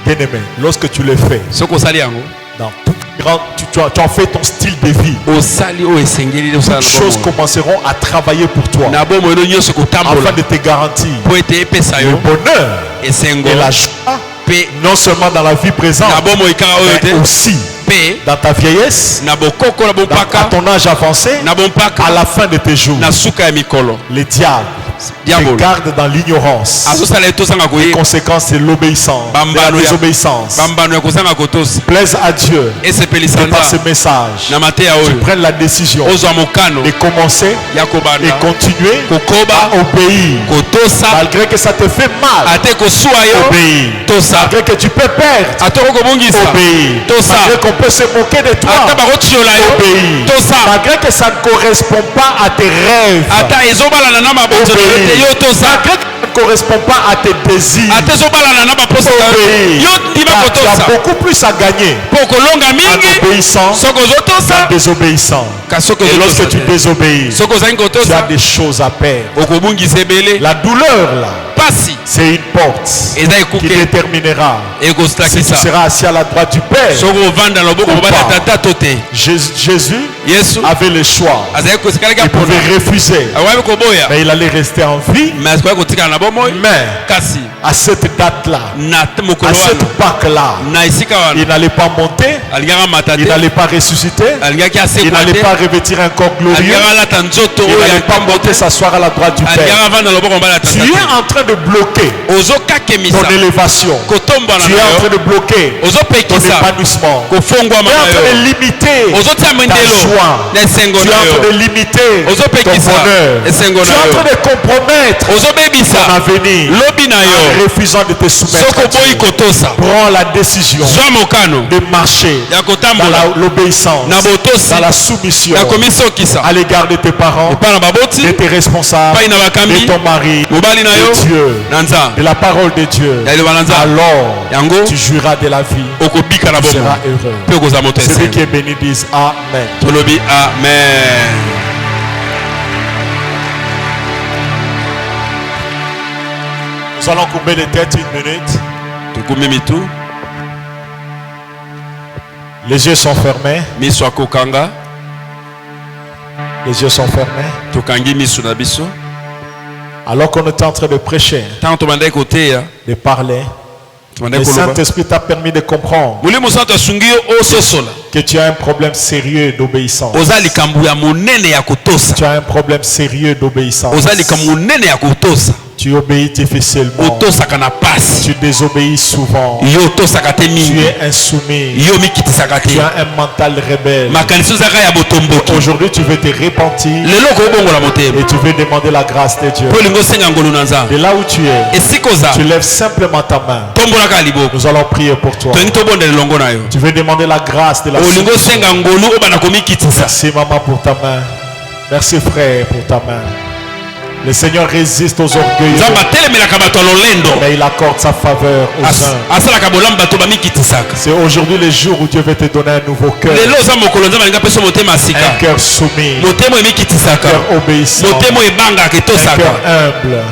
Bien aimé, lorsque tu le fais, soki osali yango dans tout grand, tu en fais ton style de vie. osali oyo esengeli osala Toutes choses commenceront à travailler pour toi na bomoi no nyonso afin kotambola de te garantir mpo ete epesa le yo bonheur esengo et la joie, mpe non seulement dans la vie présente, na bomoi kaka oyo mais te aussi mpe dans ta vieillesse, na bokoko na à bompaka ton âge avancé, na bompaka à la fin de tes jours. na suka ya mikolo Le diable te diabolo garde dans l'ignorance. azosala etosanga Les koyeba conséquences, c'est l'obéissance, de la désobéissance. bambano ya kozanga kotosa Plaise à Dieu esepelisa que par ce nzambe message, na mateya tu oyo prennes la décision ozwa mokano de commencer ya et kobanda continuer kokoba à obéir. kotosa Malgré que ça te fait mal, ate kosuwa yo obéir. tosa Malgré que tu peux perdre, ate kokobongisa obéir. tosa Malgré qu'on peut se moquer de toi, ata bakotiola yo obéir. tosa Malgré que ça ne correspond pas à tes rêves, ata ezobalana na mabonzelo ete yo tosa malgré que ça ne correspond pas à tes désirs, ate ezobalana na baposa obéir. yo ndima Car tu as kotosa beaucoup plus à gagner mpo kolonga en mingi obéissant soki ozotosa qu'en désobéissant. ka soki Et lorsque ozotosa tu te. désobéis, soki ozangi tu as kotosa des choses à perdre. okobungisa ebele La douleur là, pasi c'est une porte eza qui ekuke déterminera si tu ekoslakisa seras assis à la droite du Père. soki ovanda na loboko mobali ya tata to te Jésus yesu avait le choix. azali kosikalaki Il pouvait apona refuser, akoki koboya mais il allait rester en vie. mais akoki kotikala na bomoi Mais kasi à cette date-là, na mokolo à cette wana Pâque-là, na esika wana il n'allait pas monter, alingaka mata il te n'allait pas ressusciter, alingaki il asekwa n'allait te pas revêtir un corps glorieux, alingaka alata nzoto il oyo ya n'allait pas nkombo te monter s'asseoir à la droite du Père. alingaka avanda na loboko mobali ya Tu tata es te en train de bloquer ozokakemisa ton élévation. kotombwana Tu na es en train yo de bloquer ton ozopekisa épanouissement. Tu kofongwama es en na train de yo limiter ozotia ta mindelo joie. na esengo Tu es na en train yo de limiter ton ozopekisa bonheur. esengo Tu es na en yo train de compromettre ozobebisa ton avenir lobi na en yo refusant de te soumettre soki à oboyi Dieu. kotosa Prends la décision zwa mokano de marcher ya dans kotambola l'obéissance, na botosi dans la soumission na komisokisa à l'égard de tes parents, epai na baboti de tes responsables, epai na de bakambi ton mari, mobali na yo de Dieu, na nzambe de la parole de Dieu. ya liloba na nzambe Alors, yango tu jouiras de la vie, okobika na tu bomoi seras heureux. mpe okozala moto Celui esengo qui est béni dise Amen. tolobi amen. Nous allons courber les têtes une minute. tokumi mitu Les yeux sont fermés. miso akokanga Les yeux sont fermés. tokangi miso na biso Alors qu'on était en train de prêcher, ntango tobandaki koteya de parler, tobandaki le koloba Saint-Esprit t'a permis de comprendre molimo santo asungi yo ososola que tu as un problème sérieux d'obéissance. oza likambo ya monene ya kotosa Tu as un problème sérieux d'obéissance. oza likambo monene ya kotosa Tu obéis difficilement. otosaka na pasi Tu désobéis souvent. yo otosaka te Tu mingi es insoumis. yo mikitisaka te Tu as un mental rebelle. makanisi ozaka ya botomboki Aujourd'hui, tu veux te repentir lelo okobongola motema et tu veux demander la grâce de Dieu. mpo olingi osenga ngolu na nzambe De là où tu es, esika oza tu lèves simplement ta main. tombolaka liboko Nous allons prier pour toi. tolingi tobondela elongo na yo Tu veux demander la grâce de la olingi soumission. osenga ngolu oyo bana komikitisa Merci maman pour ta main. Merci frère pour ta main. Le Seigneur résiste aux orgueilleux, nzambe atelemelaka bato ya lolendo mais il accorde sa faveur aux uns. asalaka bolamu bato bamikitisaka C'est aujourd'hui le jour où Dieu veut te donner un nouveau cœur. lelo oza mokolo nzambe alingi apesa motema ya Un sika cœur soumis, motema oyo un emikitisaka cœur obéissant, motema oyo ebangaka un etosaka cœur humble.